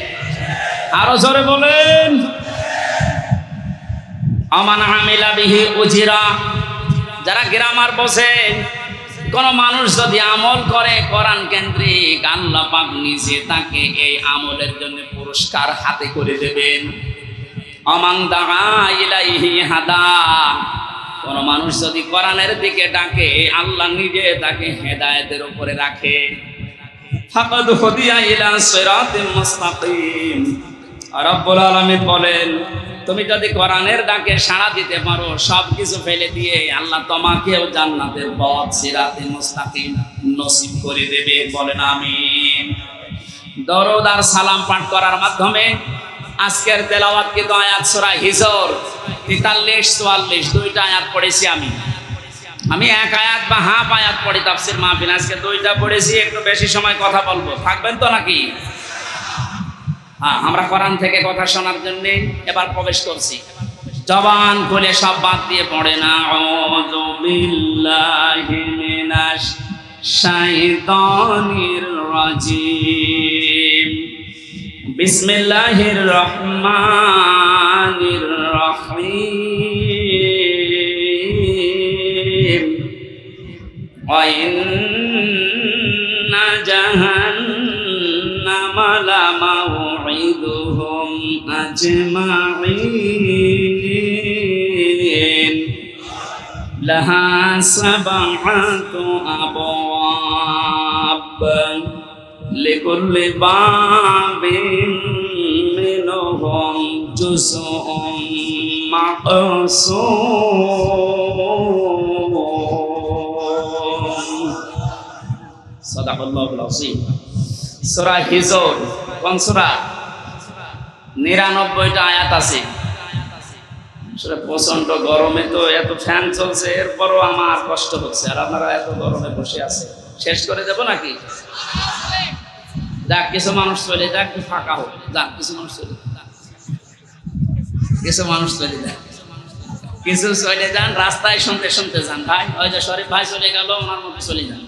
আরো জোরে বলেন। আমান আমিলা বিহি উজিরা। যারা গ্রামার বসেন, কোন মানুষ যদি আমল করে কোরআন কেন্দ্রিক, আল্লাহ পাক নিজে তাকে এই আমলের জন্য পুরস্কার হাতে করে দেবেন। আমান দাআ ইলাইহি হাদা। কোন মানুষ যদি কোরআনের দিকে ডাকে, আল্লাহ নিজে তাকে হেদায়েতের উপরে রাখে। ফাকাদ হুদিয়া ইলা সিরাতিল মুস্তাকিম। রব্বুল আলামিন বলেন, তুমি যদি কোরআনের ডাকে সাড়া দিতে পারো, সবকিছু ফেলে দিয়ে আল্লাহ তোমাকেও জান্নাতের পথ সিরাতে মুস্তাকিম নসিব করে দেবে। বলেন আমিন। দরুদ আর সালাম পাঠ করার মাধ্যমে আজকের তেলাওয়াতকৃত আয়াত সূরা হিজর 43-44 দুইটা আয়াত পড়েছি আমি এক আয়াত বা হাফ আয়াত পড়ি তাফসীর মাহফিল। আজকে দুইটা পড়েছি, একটু বেশি সময় কথা বলবো, থাকবেন তো নাকি? আমরা কোরআন থেকে কথা শোনার জন্য এবার প্রবেশ করছি। জবান খুলে সব বাদ দিয়ে পড়ে না। আউযু বিল্লাহি মিনাশ শাইতানির রাজিম। বিসমিল্লাহির রহমানির রহিম। ওয়া ইন্না জাহান্নামা লামাউইদুহুম আজমাইন। লাহা সাবআতু আবওয়াব লিকুল্লি বাবিন মিনহুম জুজউম মাকসুম। সাদাকাল্লাহুল আযীম। সূরা হিজর কোন সূরা? 99টা আয়াত আছে। আসলে প্রচন্ড গরমে তো এত ফ্যান চলছে, এরপরও আমার কষ্ট হচ্ছে, আর আপনারা এত গরমে বসে আছে। শেষ করে দেব নাকি? যাক, কিছু মানুষ চলে যাক, একটু ফাঁকা হোক। যাক, কিছু মানুষ চলে যান, কিছু চলে যান, রাস্তায় শুনতে শুনতে যান। ভাই, ওই যে শরীফ ভাই চলে গেল, ওনার মধ্যে চলে যান।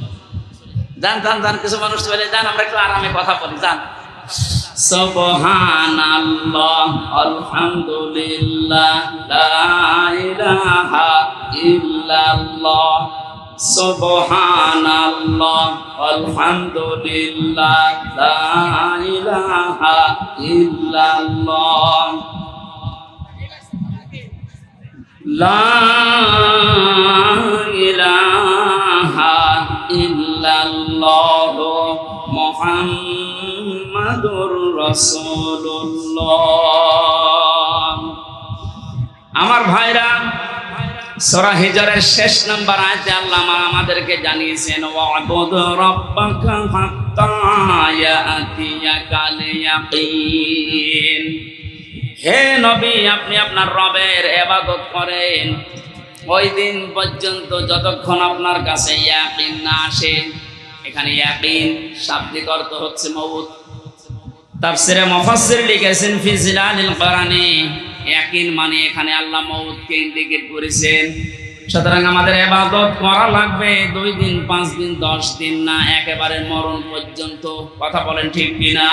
যান যান যান, কিছু মানুষ চলে যান, আমরা একটু আরামে কথা বলি। যান। সুবহানাল্লাহ, আলহামদুলিল্লাহ, লা ইলাহা ইল্লাল্লাহ। সুবহানাল্লাহ, আলহামদুলিল্লাহ, লা ইলাহা ইল্লাল্লাহ। লা ইলাহা ইল্লাল্লাহ মুহাম্মাদুর রাসূলুল্লাহ। আমার ভাইরা, সূরা হিজরের শেষ নাম্বার আয়াতে আল্লাহ আমাদেরকে জানিয়েছেন, ওয়া'বুদ রাব্বাকা হাত্তা ইয়াতিয়াকাল ইয়াকিন। হে নবী, আপনি আপনার রবের ইবাদত করেন ওই দিন পর্যন্ত যতক্ষণ আপনার কাছে ইয়াকিন না আসে। এখানে ইয়াকিন শাব্দিক অর্থ হচ্ছে মউত। তাফসীরে মুফাসসির লিখেছেন ফি জিলালিল কোরআনে, ইয়াকিন মানে এখানে আল্লাহ মউতকে ইন্ডিকেট করেছেন। সুতরাং আমাদের ইবাদত করা লাগবে 2 দিন, 5 দিন, 10 দিন না, একেবারে মরণ পর্যন্ত। কথা বলেন ঠিক কিনা?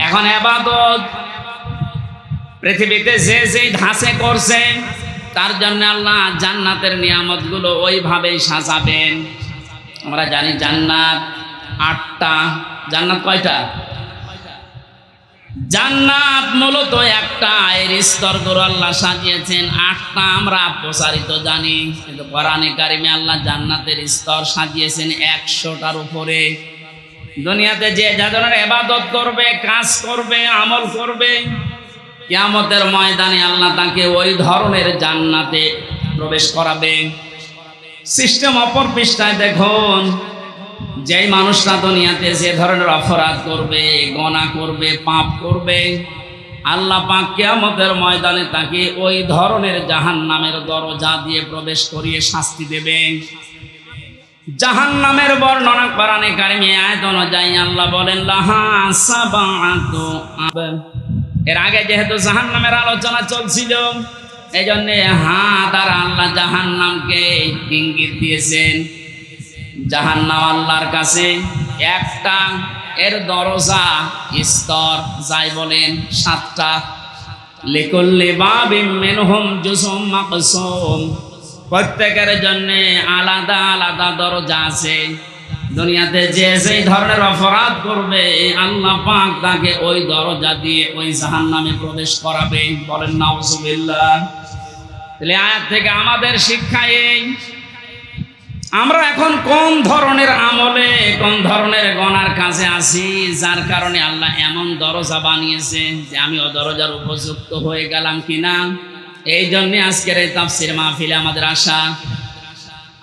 এখন ইবাদত পৃথিবীতে যে যেই ধাঁচে করছেন, তার জন্য আল্লাহ জান্নাতের নিয়ামতগুলো ওইভাবেই সাজাবেন। আমরা জানি জান্নাত 8টা। জান্নাত কয়টা? জান্নাত মূলত একটা, এর স্তরগুলো আল্লাহ সাজিয়েছেন 8টা। আমরা প্রচারিত জানি, কিন্তু কোরআনে কারিমে আল্লাহ জান্নাতের স্তর সাজিয়েছেন 100টার উপরে। দুনিয়াতে যে যা ধরনের ইবাদত করবে, কাজ করবে, আমল করবে, কিয়ামতের ময়দানে আল্লাহ তাকে ওই ধরনের জান্নাতে প্রবেশ করাবে। সিস্টেম অপর পৃষ্ঠায় দেখুন, যেই মানুষটা দুনিয়াতে যে ধরনের অপরাধ করবে, গুনাহ করবে, পাপ করবে, আল্লাহ পাক কিয়ামতের ময়দানে তাকে ওই ধরনের জাহান্নামের দরজা দিয়ে প্রবেশ করিয়ে শাস্তি দেবে। জাহান্নামের বর্ণনা কোরআনে কারিমে আয়াত অনুযায়ী আল্লাহ বলেন লাহা সাবাতু আব। এর আগে যেহেতু জাহান্নামের আলোচনা চলছিল, এই জন্য দ্বারা আল্লাহ জাহান্নামকে ইঙ্গিত দিয়েছেন। জাহান্নাম আল্লাহর কাছে একটা, এর দরজা স্তর যাই বলেন 7টা। লিকুল্লি বাবিম মিনহুম জুজুম মাকসুম, প্রত্যেকের জন্য আলাদা আলাদা দরজা আছে। দুনিয়াতে যে যেই ধরনের অপরাধ করবে আল্লাহ পাক তাকে ওই দরজা দিয়ে ওই জাহান্নামে প্রবেশ করাবে। বলেন নাউজুবিল্লাহ। তাহলে আয়াত থেকে আমাদের শিক্ষা এই, আমরা এখন কোন ধরনের আমলে, কোন ধরনের গুনার কাছে আছি, যার কারণে আল্লাহ এমন দরজা বানিয়েছেন যে আমি ও দরজার উপযুক্ত হয়ে গেলাম কিনা। এই জন্য আজকের এই তাফসীর মাহফিলে আমাদের আশা,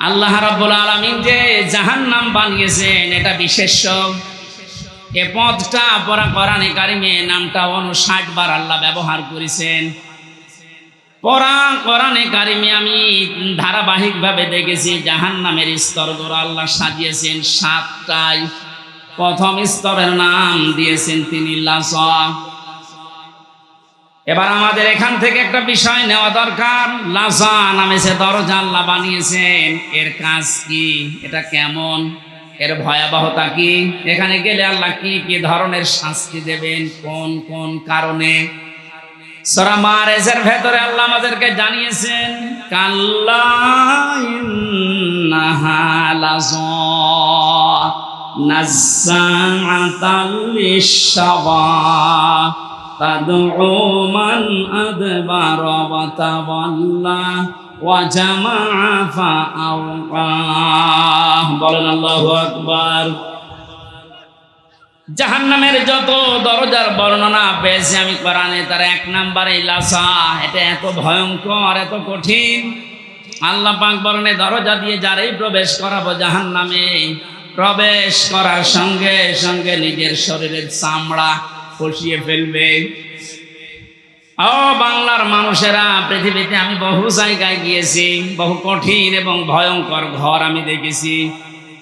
আল্লাহ রাব্বুল আলামিন যে জাহান্নাম বানিয়েছেন এটা বিশেষ্য। এ পদটা কোরআনে কারিমে নামটা 59 বার আল্লাহ ব্যবহার করেছেন। কোরআনে কারিমে আমি ধারাবাহিকভাবে দেখেছি জাহান্নামের স্তরগুলো আল্লাহ সাজিয়েছেন 7টায়। প্রথম স্তরের নাম দিয়েছেন তিনি লাযা। এবার আমাদের এখান থেকে একটা বিষয় নেওয়া দরকার। লাযা নামে যে দরজা আল্লাহ বানিয়েছেন, এর কাজ কি, এটা কেমন, এর ভয়াবহতা কি, এখানে গেলে আল্লাহ কি কি ধরনের শাস্তি দেবেন, কোন কোন কারণে। সূরা মাআরিজের ভেতরে আল্লাহ আমাদেরকে জানিয়েছেন কাল্লা ইন্নাহা লাযা নাযাআতাল লিশ-শাওয়া তাদউ মান আদবারা ওয়া তাওয়াল্লা ওয়া জামাআ ফাআওয়া। বলেন আল্লাহু আকবার। জাহান্নামের যত দরজার বর্ণনা পেয়েছি আমি কোরআনে, তার 1 নম্বরে লাযা। এটা এত ভয়ঙ্কর, এত কঠিন। আল্লাহ পাক বলেন দরজা দিয়ে যারাই প্রবেশ করাবো জাহান্নামে, প্রবেশ করার সঙ্গে সঙ্গে নিজের শরীরের চামড়া খসিয়ে ফেলবে। ও বাংলার মানুষেরা, পৃথিবীতে আমি বহু জায়গায় গিয়েছি, বহু কঠিন এবং ভয়ঙ্কর ঘর আমি দেখেছি,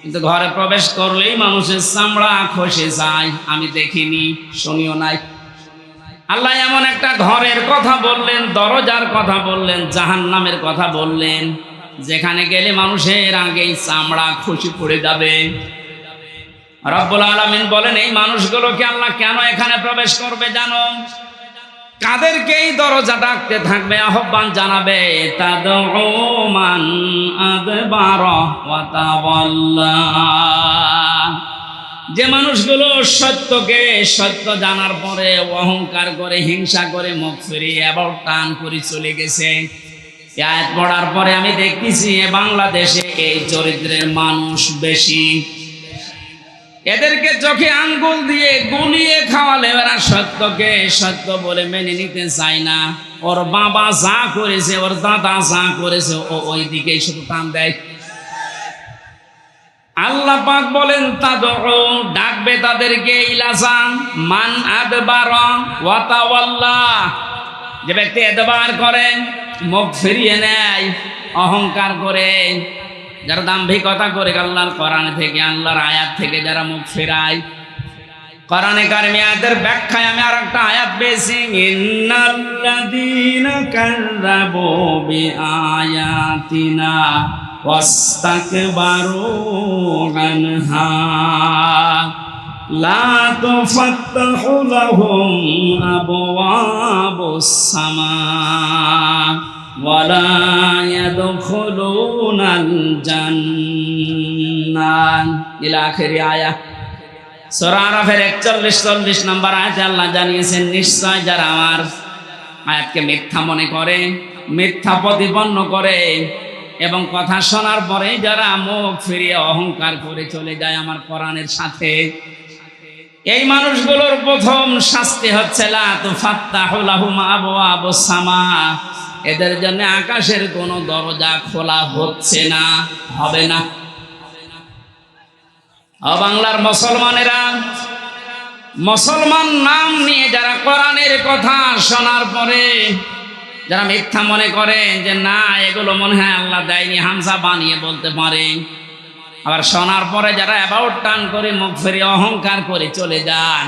কিন্তু ঘরে প্রবেশ করলেই মানুষের চামড়া খসে যায়। আমি দেখিনি, শুনিও নাই। আল্লাহ এমন একটা ঘরের কথা বললেন, দরজার কথা বললেন, জাহান্নামের কথা বললেন, যেখানে গেলে মানুষের আগেই চামড়া খসে পড়ে যাবে। রব্বুল আলামিন বলেন এই মানুষগুলোকে আল্লাহ কেন এখানে প্রবেশ করবে জানো? কাদেরকে এই দরজা ডাকতে থাকবে, আহ্বান জানাবে, তাদউ মান আদবারা ওয়া তাওয়াল্লা। যে মানুষগুলো সত্যকে সত্য জানার পরে অহংকার করে, হিংসা করে, মুখ ফিরিয়ে আবার টান করে চলে গেছে। আয়াত পড়ার পরে আমি দেখতেছি বাংলাদেশে এই চরিত্রের মানুষ বেশি। এদেরকে চোখে আঙ্গুল দিয়ে গুলিয়ে খাওয়ালে এরা সত্যকে সত্য বলে মেনে নিতে চায় না। ওর বাবা যা করেছে, ওর দাদা যা করেছে, ও ওই দিকেই শুধু টান দেয়। আল্লাহ পাক বলেন তাদউ, ডাকবে তাদেরকে, ইলাযা মান আদবারা ওয়া তাওয়াল্লা। যে ব্যক্তি এদবার করে, মুখ ফিরিয়ে নেয়, অহংকার করে, যারা দাম্ভিকতা করে, আল্লাহর কোরআন থেকে, আল্লাহর আয়াত থেকে যারা মুখ ফেরায়। কোরআনে কারিমে আয়াতের ব্যাখ্যায় আমি আরেকটা আয়াত পেয়েছি, ইন্নাল্লাযীনা কাযযাবু বিআয়াতিনা ওয়াস্তাকবারু আনহা লা তুফাত্তাহু লাহুম আবওয়াবুস সামা ওয়ালা ইয়াদখুলুনাল জান্নাহ ইলা আখির আয়াত। সূরা আরাফের 41-40 নম্বর আয়াতে আল্লাহ জানিয়েছেন নিশ্চয় যারা আমার আয়াতকে মিথ্যা মনে করে, মিথ্যা প্রতিপন্ন করে এবং কথা শোনার পরে যারা মুখ ফিরিয়ে অহংকার করে চলে যায় আমার কোরআনের সাথে, এই মানুষগুলোর প্রথম শাস্তি হচ্ছে লা তুফাত্তাহু লাহুম আবওয়াবুস সামা, এদের জন্য আকাশের কোনো দরজা খোলা হচ্ছে না, হবে না। বাংলার মুসলমানেরা, মুসলমান নাম নিয়ে যারা কোরআনের কথা শোনার পরে যারা মিথ্যা মনে করে যে না এগুলো মনে হয় আল্লাহ দেয়নি, হামজা বানিয়ে বলতে পারে, আবার শোনার পরে যারা অ্যাবাউট টান করে মুখ ফিরে অহংকার করে চলে যান,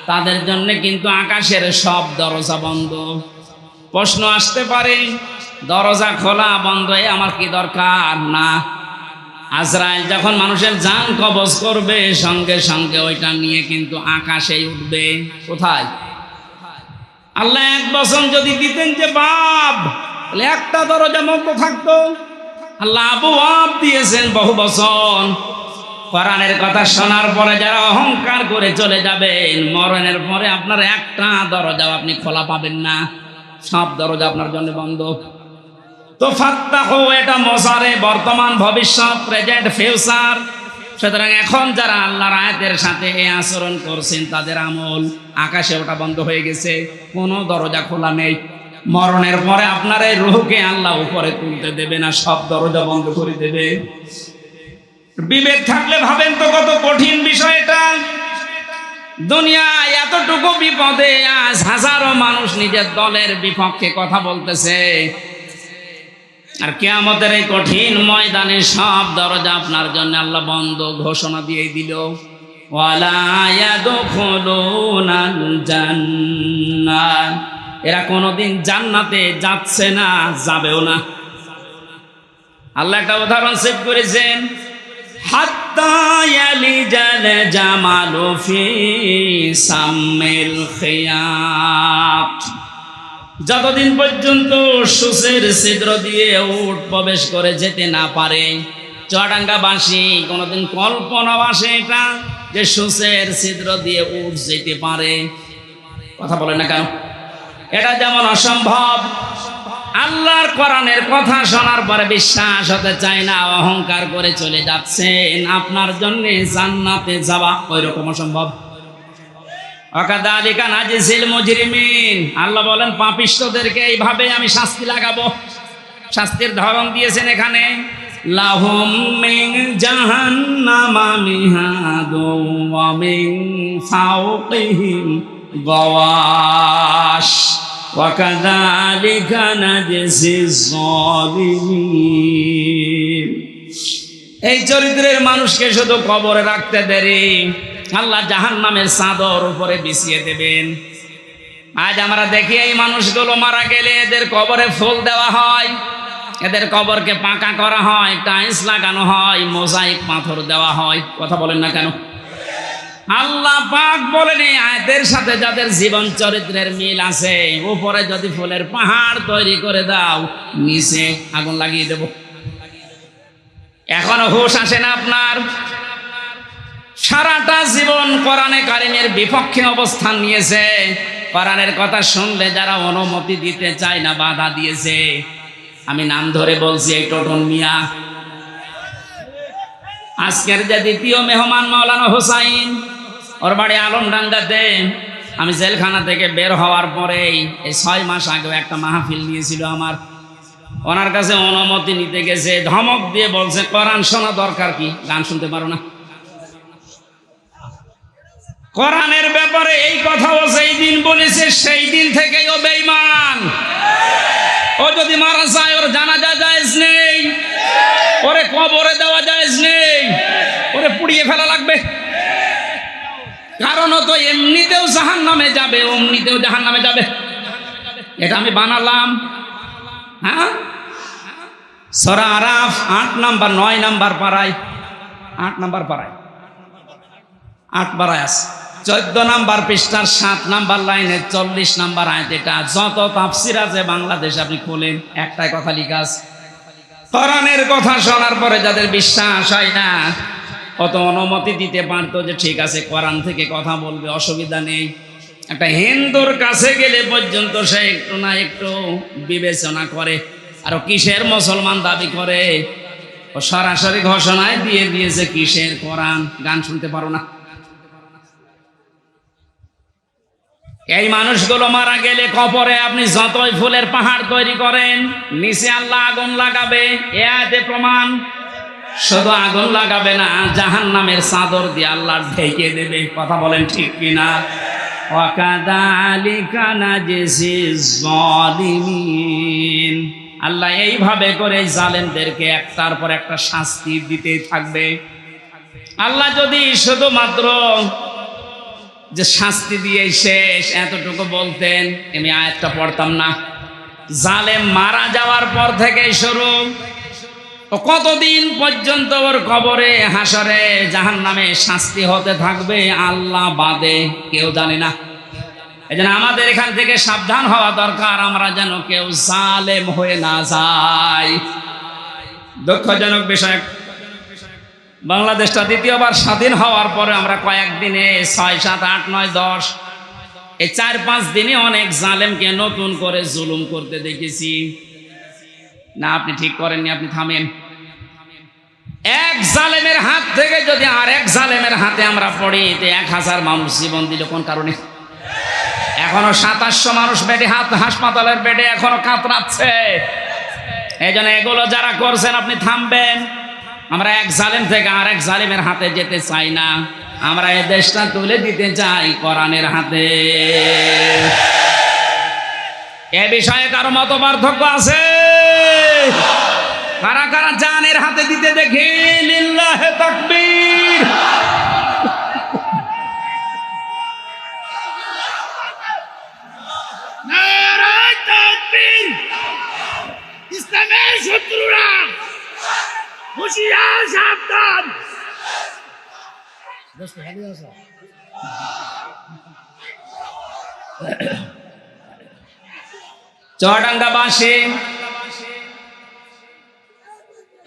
তাদের জন্য কিন্তু আকাশের সব দরজা বন্ধ। প্রশ্ন আসতে পারে দরজা খোলা বন্ধ এ আমার কি দরকার? না, আজরাইল যখন মানুষের জান কবজ করবে সঙ্গে সঙ্গে ওইটা নিয়ে কিন্তু আকাশে উঠবে। কোথায়? আল্লাহ এক বচন যদি দিতেন যে বাপ, তাহলে একটা দরজা বন্ধ থাকতো। আল্লাহ আবওয়াব দিয়েছেন বহু বচন। কোরআনের কথা শোনার পরে যারা অহংকার করে চলে যাবেন, মরণের পরে আপনার একটা দরজাও আপনি খোলা পাবেন না, সব দরজা আপনার জন্য বন্ধ। তো ফাত্তাহু এটা মজারে বর্তমান ভবিষ্যৎ, প্রেজেন্ট ফিউচার। সুতরাং এখন যারা আল্লাহর আয়াতের সাথে এই আচরণ করছেন তাদের আমল আকাশে ওটা বন্ধ হয়ে গেছে, কোনো দরজা খোলা নেই। মরণের পরে আপনার এই রূহকে আল্লাহ উপরে তুলতে দেবে না, সব দরজা বন্ধ করে দেবে। বিবেক থাকলে ভাবেন তো কত কঠিন বিষয় এটা। দুনিয়ায় এতটুকু বিপদে আজ হাজারো মানুষ নিজের দলের বিপক্ষে কথা বলতেছে, আর কিয়ামতের এই কঠিন ময়দানে সব দরজা আপনার জন্য আল্লাহ বন্ধ ঘোষণা দিয়ে দিল। ওয়ালা ইয়াদখুলুনাল জান্নাহ, এরা কোনোদিন জান্নাতে যাচ্ছে না, যাবেও না। আল্লাহ একটা উদাহরণ সেট করেছেন, হাত্তা ইয়ালিজাল জামালু ফি সাম্মিল খিয়াত, যতদিন পর্যন্ত সূচের ছিদ্র দিয়ে উট প্রবেশ করে যেতে না পারে। চুয়াডাঙ্গাবাসী কোনোদিন কল্পনাও আসে এটা যে সূচের ছিদ্র দিয়ে উট যেতে পারে? কথা বলে না কেন? এটা যেমন অসম্ভব, আল্লাহর কোরআনের কথা শোনার পরে বিশ্বাস হতে চায় না, অহংকার করে চলে যাচ্ছেন, আপনার জন্য জান্নাতে যাওয়া ওই রকম অসম্ভব। ওয়াকাযালিকা নাজিজিল মুজরিমিন, আল্লাহ বলেন পাপিষ্ঠদেরকে এইভাবে আমি শাস্তি লাগাবো। শাস্তির ধরন দিয়েছেন এখানে, লাহুম মিন জাহান্নামা মিহাদু ওয়া মিন ফাওকিহিম গাওয়াশ ওয়াকাযালিকা নাজিজিজ যালিমিন। এই চরিত্রের মানুষকে শুধু কবরে রাখতে দেরি, আল্লাহ জাহান্নামের চাদর উপরে বিছিয়ে দেবেন। আজ আমরা দেখি এই মানুষগুলো মারা গেলে এদের কবরে ফুল দেওয়া হয়, এদের কবরকে পাকা করা হয়, টাইলস লাগানো হয়, মোজাইক পাথর দেওয়া হয়। কথা বলেন না কেন? আল্লাহ পাক বলেন এই আয়াতের সাথে যাদের জীবন চরিত্রের মিল আছে, উপরে যদি ফুলের পাহাড় তৈরি করে দাও, নিচে আগুন লাগিয়ে দেব। এখনো হুঁশ আসে না আপনার? সারাটা জীবন কোরআনে কারিমের বিপক্ষে অবস্থান নিয়েছে, কোরআনের কথা শুনলে যারা অনুমতি দিতে চায় না, বাধা দিয়েছে। আমি নাম ধরে বলছি, এই টোটন মিয়া। আজকের যে দ্বিতীয় মেহমান মাওলানা হোসাইন, ওর বাড়ি আলমডাঙ্গাতে। আমি জেলখানা থেকে বের হওয়ার পরেই এই 6 মাস আগেও একটা মাহফিল নিয়েছিল আমার, ওনার কাছে অনুমতি নিতে গেছে, ধমক দিয়ে বলছে কোরআন শোনা দরকার কি, গান শুনতে পারো না? কোরআনের ব্যাপারে এই কথাও যেই দিন বলেছে সেই দিন থেকেই ও বেঈমান। ও যদি মারা যায় ওর জানাজা জায়েজ নেই, ওরে কবরে দেওয়া জায়েজ নেই, ওরে পুড়িয়ে ফেলা লাগবে। কারণ ও তো এমনিতেও জাহান্নামে যাবে, অমনিতেও জাহান্নামে যাবে। এটা আমি বানালাম। হ্যাঁ, সূরা আরাফ 8 নাম্বার 9 নাম্বার পারায়, 8 নাম্বার পারায় 8 পারায় আছে, 14 নাম্বার পৃষ্ঠার 7 নাম্বার লাইনে 40 নাম্বার আয়াত। এটা যত তাফসীর আছে বাংলাদেশে আপনি খোলেন, একটাই কথা লেখা আছে, কোরআনের কথা শোনার পরে যাদের বিশ্বাস হয় না, অত অনুমতি দিতে পারতো যে ঠিক আছে কোরআন থেকে কথা বলবে, অসুবিধা নেই। একটা হিন্দুর কাছে গেলে পর্যন্ত সে একটু না একটু বিবেচনা করে, আর কিসের মুসলমান দাবি করে, ও সরাসরি ঘোষণায় দিয়ে দিয়েছে কিসের কোরআন, গান শুনতে পারো না। এই মানুষগুলো মারা গেলে কবরে আপনি যতই ফুলের পাহাড় তৈরি করেন, নিচে আল্লাহ আগুন লাগাবে। এ আয়াতে প্রমাণ। শুধু আগুন লাগাবে না, জাহান্নামের চাদর দিয়ে আল্লাহ ঢেকে দেবে। কথা বলেন ঠিক কিনা? ওয়াকাযালিকা নাজজিজ যালিমিন। আল্লাহ এইভাবে করে জালেমদেরকে একটার পর একটা শাস্তি দিতে থাকবে। আল্লাহ যদি শুধুমাত্র যে শাস্তি দিয়ে শেষ এতটুকু বলতেন, আমি আয়াতটা পড়তাম না। জালেম মারা যাওয়ার পর থেকে শুরু, কতদিন পর্যন্ত ওর কবরে হাসরে জাহান্নামে শাস্তি হতে থাকবে আল্লাহ বাদে কেউ জানে না। এজন্য আমাদের এখান থেকে সাবধান হওয়া দরকার, আমরা যেন কেউ জালেম হয়ে না যাই। দুঃখজনক বিষয়, বাংলাদেশটা দ্বিতীয়বার স্বাধীন হওয়ার পরে আমরা কয়েকদিনে 6, 7, 8, 9, 10 এই 4-5 দিনে অনেক জালেমকে নতুন করে জুলুম করতে দেখেছি। না, আপনি ঠিক করেননি, আপনি থামেন। এক জালেমের হাত থেকে যদি আর এক জালেমের হাতে আমরা পড়ি, 1000 মানুষ জীবন দিল কোন কারণে? এখনো 2700 মানুষ হাসপাতালের বেডে এখনো কাতরাচ্ছে। এই জন্য এগুলো যারা করছেন আপনি থামবেন। আমরা এক জালেম থেকে আর এক জালেমের হাতে যেতে চাই না, আমরা এই দেশটা তুলে দিতে চাই কোরআনের হাতে। এ বিষয়ে কারো মত পার্থক্য আছে? কারা কারা জানের হাতে দিতে দেখি? লিল্লাহে তাকবীর। নারায়ে তাকবীর। ইসলামের শত্রুরা হুঁশিয়ার, সাবধান। চুয়াডাঙ্গাবাসী,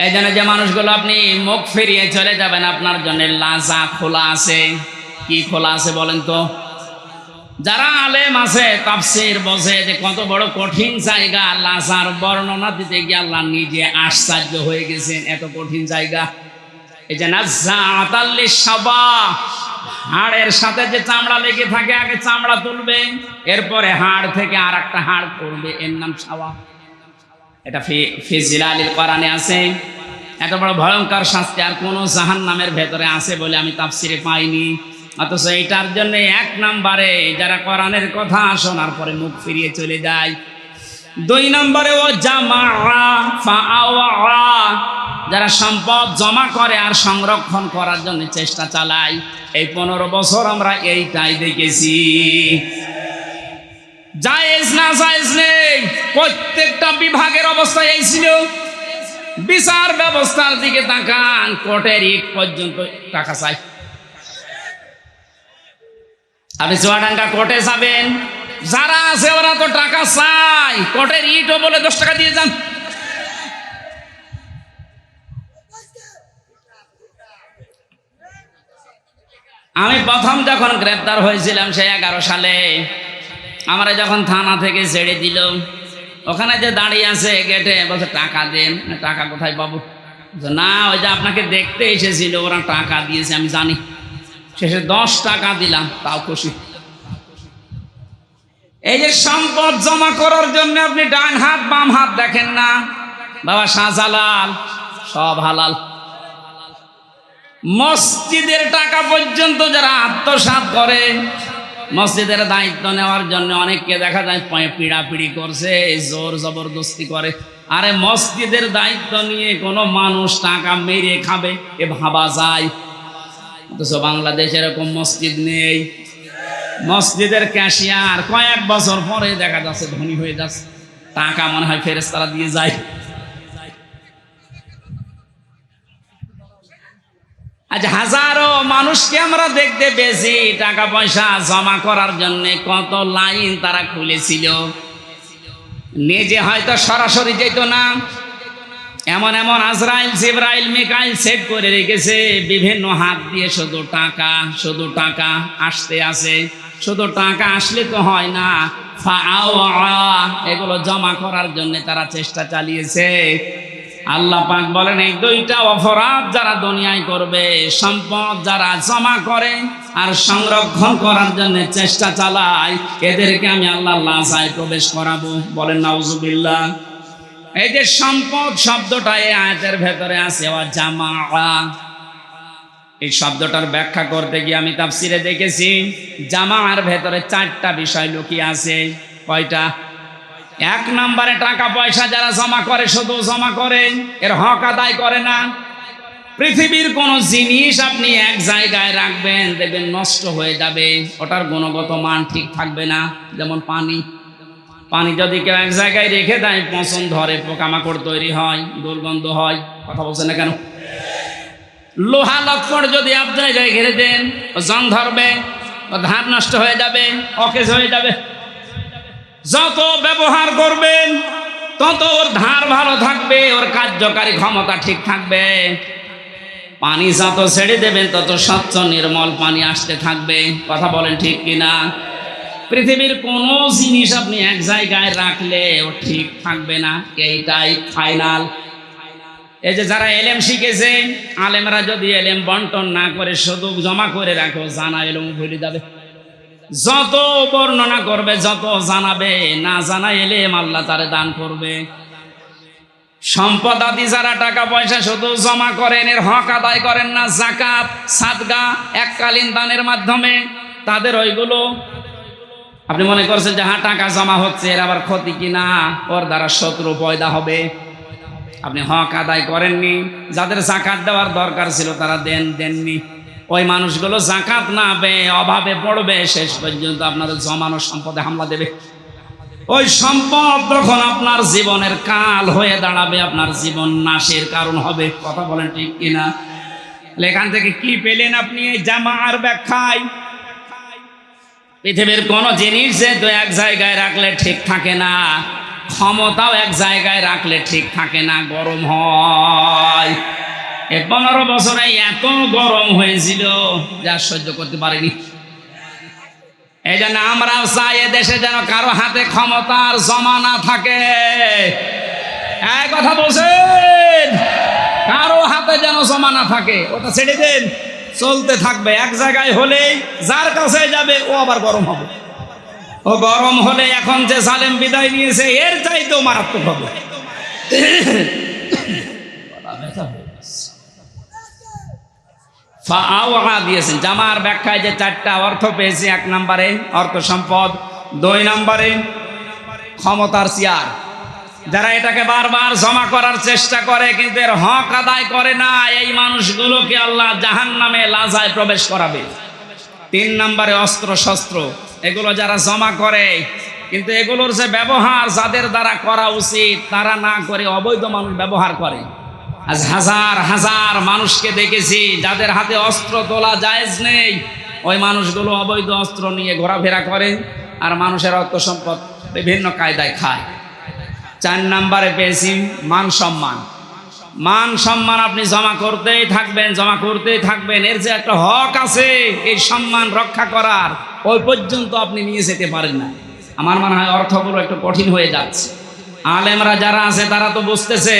এই জন্য যে মানুষগুলো আপনি মুখ ফিরিয়ে চলে যাবেন, আপনার জন্য লাজা খোলা আছে। কি খোলা আছে বলেন তো? যারা আলেম আছে, তাফসীর বোঝে যে কত বড় কঠিন জায়গা। লাজার বর্ণনা দিতে গিয়ে আল্লাহ নিজে আশ্চর্য হয়ে গেছেন, এত কঠিন জায়গা। এই যে নাজ্জাআতাল লিশ-শাবা, হাড়ের সাথে যে চামড়া লেগে থাকে, আগে চামড়া তুলবে, এরপরে হাড় থেকে আর একটা হাড় করবে, এর নাম শাওয়া। এটা ফি জিলালিল কোরআনে আছে। এত বড় ভয়ঙ্কর শাস্তি আর কোন জাহান্নামের ভেতরে আছে বলে আমি তাফসীরে পাইনি। অথচ এটার জন্য 1 নম্বরে যারা কোরআনের কথা শোনার পরে মুখ ফিরিয়ে চলে যায়। 2 নম্বরে ও জামা ফাআওয়া, যারা সম্পদ জমা করে আর সংরক্ষণ করার জন্য চেষ্টা চালায়। এই 15 বছর আমরা এইটাই দেখেছি। জায়েজ না জায়েজ নেই, প্রত্যেকটা বিভাগের অবস্থা এই ছিল। বিচার ব্যবস্থার দিকে তাকান, কোর্টের ইট পর্যন্ত টাকা চাই। আপনি চুয়াডাঙ্গা কোর্টে যাবেন, যারা আছে ওরা তো টাকা চাই, কোর্টের ইটও বলে 10 টাকা দিয়ে যান। আমি প্রথম যখন গ্রেপ্তার হয়েছিলাম সেই 11 সালে, আমরা যখন থানা থেকে ছেড়ে দিল, ওখানে যে দাঁড়িয়ে আছে গেটে, বলছে টাকা দেন। টাকা কোথায় পাবো? না, ওই যে আপনাকে দেখতে এসেছিল, ওরা টাকা দিয়েছে, আমি জানি। শেষে 10 টাকা দিলাম, তাও খুশি। এই যে সম্পদ জমা করার জন্য আপনি ডান হাত বাম হাত দেখেন না, বাবা শাহজালাল সব হালাল। মসজিদের টাকা পর্যন্ত যারা আত্মসাৎ করে, মসজিদের দায়িত্ব নেওয়ার জন্য অনেককে দেখা যায় পিড়াপিড়ি করছে, জোর জবরদস্তি করে। আরে মসজিদের দায়িত্ব নিয়ে কোনো মানুষ টাকা মেরে খাবে এ ভাবা যায়? অথচ বাংলাদেশে এরকম মসজিদ নেই। মসজিদের ক্যাশিয়ার কয়েক বছর পরে দেখা যাচ্ছে ধনী হয়ে যাচ্ছে, টাকা মনে হয় ফেরেশতারা দিয়ে যায়। আজ হাজারো মানুষকে আমরা দেখতে পেয়েছি টাকা পয়সা জমা করার জন্য কত লাইন তারা খুলেছিল। নিজে হয়তো সরাসরি যেত না, এমন এমন আজরাইল জিবরাইল মিকাইল সেট করে রেখেছে, বিভিন্ন হাত দিয়ে শুধু টাকা আসতে আসে। শুধু টাকা আসলে তো হয় না, এগুলো জমা করার জন্য তারা চেষ্টা চালিয়েছে। আল্লাহ পাক বলেন এই দুইটা অপরাধ যারা দুনিয়ায় করবে, সম্পদ যারা জমা করে আর সংরক্ষণ করার জন্য চেষ্টা চালায়, এদেরকে আমি আল্লাহ লাজায় প্রবেশ করাবো। বলেন নাউজুবিল্লাহ। এই যে সম্পদ শব্দটা এই আয়াতের ভেতরে আছে, ওয়া জামা, এই শব্দটার ব্যাখ্যা করতে গিয়ে আমি তাফসিরে দেখেছি জামার ভেতরে 4টা বিষয় লুকিয়ে আছে। কয়টা? 1 নম্বরে টাকা পয়সা যারা জমা করে, শুধু জমা করে, এর হক আদায় করে না। পৃথিবীর কোন জিনিস আপনি এক জায়গায় রাখবেন, দেখবেন নষ্ট হয়ে যাবে, ওটার গুণগত মান ঠিক থাকবে না। যেমন পানি যদি কেউ এক জায়গায় রেখে দেয়, পচন ধরে, পোকামাকড় তৈরি হয়, দুর্গন্ধ হয়। কথা বলছেন না কেন? লোহা লক্কড় যদি আপনি ঘিরে দেন, জং ধরবে, ধার নষ্ট হয়ে যাবে, অকেজ হয়ে যাবে। যত ব্যবহার করবেন তত ওর ধার ভালো থাকবে, ওর কার্যকারী ক্ষমতা ঠিক থাকবে। পানি যত ছেড়ে দেবেন তত স্বচ্ছ নির্মল পানি আসতে থাকবে। কথা বলেন ঠিক কিনা? পৃথিবীর কোনো জিনিস আপনি এক জায়গায় রাখলে ও ঠিক থাকবে না, এইটাই ফাইনাল। এই যে যারা এলেম শিখেছে, আলেমরা যদি এলেম বন্টন না করে শুধু জমা করে রাখো, জানা এলেম ভুলে যাবে। যত বর্ণনা করবে, যত জানাবে, না জানা এলেম আল্লাহ তারে দান করবে। সম্পদ আদি যারা টাকা পয়সা শুধু জমা করেন, এর হক আদায় করেন না, যাকাত, সাদগা, এককালীন দানের মাধ্যমে, তাদের ওইগুলো আপনি মনে করছেন যে হ্যাঁ টাকা জমা হচ্ছে, এর আবার ক্ষতি কিনা, ওর দ্বারা শত্রু পয়দা হবে। আপনি হক আদায় করেননি। যাদের যাকাত দেওয়ার দরকার ছিল তারা দেননি। ওই মানুষগুলো যাকাত না পেয়ে অভাবে পড়বে, শেষ পর্যন্ত আপনার জমানো সম্পদে হামলা দেবে। ওই সম্পদ তখন আপনার জীবনের কাল হয়ে দাঁড়াবে, আপনার জীবন নাশের কারণ হবে। কথা বলেন ঠিক কিনা? এখান থেকে কি পেলেন আপনি এই জামার ব্যাখ্যায়? পৃথিবীর কোন জিনিস যেহেতু এক জায়গায় রাখলে ঠিক থাকে না, ক্ষমতাও এক জায়গায় রাখলে ঠিক থাকে না, গরম হয়। 15 বছরে এত গরম হয়েছিল যা সহ্য করতে পারিনি। এই জন্য আমরাও চাই দেশে যেন কারো হাতে ক্ষমতার জমা না থাকে। এই কথা বলছেন, কারো হাতে যেন জমা না থাকে, ওটা ছেড়ে দেন, চলতে থাকবে। এক জায়গায় হলেই যার কাছে যাবে ও আবার গরম হবে। ও গরম হলে এখন যে জালেম বিদায় নিয়েছে, এর চাইতেও মারাত্মক হবে। দিয়েছেন জামার ব্যাখ্যায় যে 4টা অর্থ পেয়েছি। 1 নম্বরে অর্থ সম্পদ, 2 নম্বরে ক্ষমতার চেয়ার। যারা এটাকে বারবার জমা করার চেষ্টা করে কিন্তু এর হক আদায় করে না, এই মানুষগুলোকে আল্লাহ জাহান্নামে লাজায় প্রবেশ করাবে। 3 নম্বরে অস্ত্র শস্ত্র, এগুলো যারা জমা করে কিন্তু এগুলোর যে ব্যবহার যাদের দ্বারা করা উচিত তারা না করে অবৈধ মানুষ ব্যবহার করে। আজ হাজার হাজার মানুষকে দেখেছি যাদের হাতে অস্ত্র তোলা জায়েজ নেই, ওই মানুষগুলো অবৈধ অস্ত্র নিয়ে ঘোরাফেরা করে আর মানুষের অর্থ সম্পদ বিভিন্ন কায়দায় খায়। 4 নম্বরে পেয়েছি মান সম্মান। মান সম্মান আপনি জমা করতেই থাকবেন, জমা করতেই থাকবেন। এর যে একটা হক আছে এই সম্মান রক্ষা করার, ওই পর্যন্ত আপনি নিয়ে যেতে পারেন না। আমার মনে হয় অর্থগুলো একটু কঠিন হয়ে যাচ্ছে। আলেমরা যারা আছে তারা তো বুঝতেছে।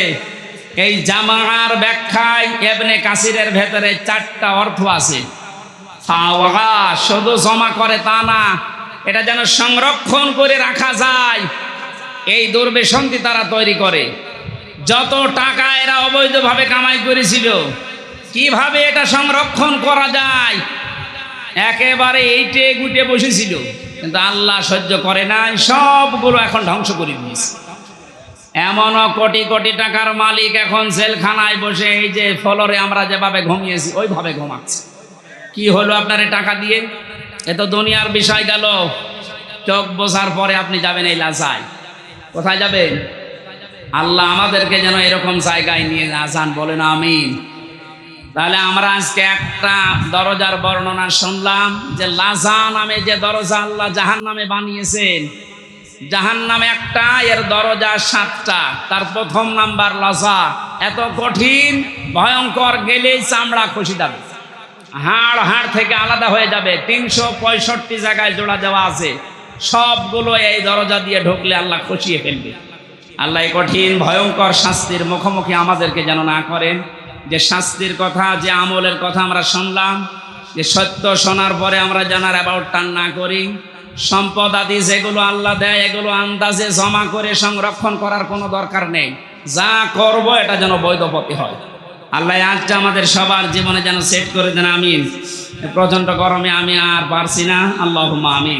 এই জামার ব্যাখ্যায় ইবনে কাসিরের ভেতরে 4টা অর্থ আছে। শুধু জমা করে তা না, এটা যেন সংরক্ষণ করে রাখা যায়, এই দুর্বিসন্ধি তারা তৈরি করে। যত টাকা এরা অবৈধভাবে কামাই করেছিল, কিভাবে এটা সংরক্ষণ করা যায় একেবারে এইটে গুটে বসেছিল, কিন্তু আল্লাহ সহ্য করে নাই, সবগুলো এখন ধ্বংস করে দিয়েছে। এমনও কোটি কোটি টাকার মালিক এখন জেলখানায় বসে এই যে ফ্লোরে আমরা যেভাবে ঘুমিয়েছি ওইভাবে ঘুমাচ্ছে। কি হলো আপনার এই টাকা দিয়ে? এ তো দুনিয়ার বিষয় গেল। চোখ বোঝার পরে আপনি যাবেন এই লাজায়। কোথায় যাবেন? আল্লাহ আমাদেরকে যেন এরকম জায়গায় নিয়ে যান, বলেন আমিন। তাহলে আমরা আজকে একটা দরজার বর্ণনা শুনলাম যে লাজা নামে যে দরজা আল্লাহ জাহান্নামে বানিয়েছেন। জাহান্নামে একটা, এর দরজা 7টা। তার 1ম নাম্বার লাজা, এত কঠিন ভয়ঙ্কর, গেলেই চামড়া খসে যাবে, হাড় থেকে আলাদা হয়ে যাবে। 365 জায়গায় জোড়া দেওয়া আছে, সবগুলো এই দরজা দিয়ে ঢুকলে আল্লাহ খসিয়ে ফেলবে। আল্লাহ এই কঠিন ভয়ঙ্কর শাস্তির মুখোমুখি আমাদেরকে যেন না করেন। যে শাস্তির কথা, যে আমলের কথা আমরা শুনলাম, যে সত্য শোনার পরে আমরা জানার অ্যাবাউট টান না করি। সম্পদ আদি যেগুলো আল্লাহ দেয় এগুলো আন্দাজে জমা করে সংরক্ষণ করার কোনো দরকার নেই। যা করব এটা যেন বৈধ পথে হয়। আল্লাহ আজটা আমাদের সবার জীবনে যেন সেট করে দেন, আমিন। প্রচণ্ড গরমে আমি আর পারছি না, আল্লাহুম্মা আমিন।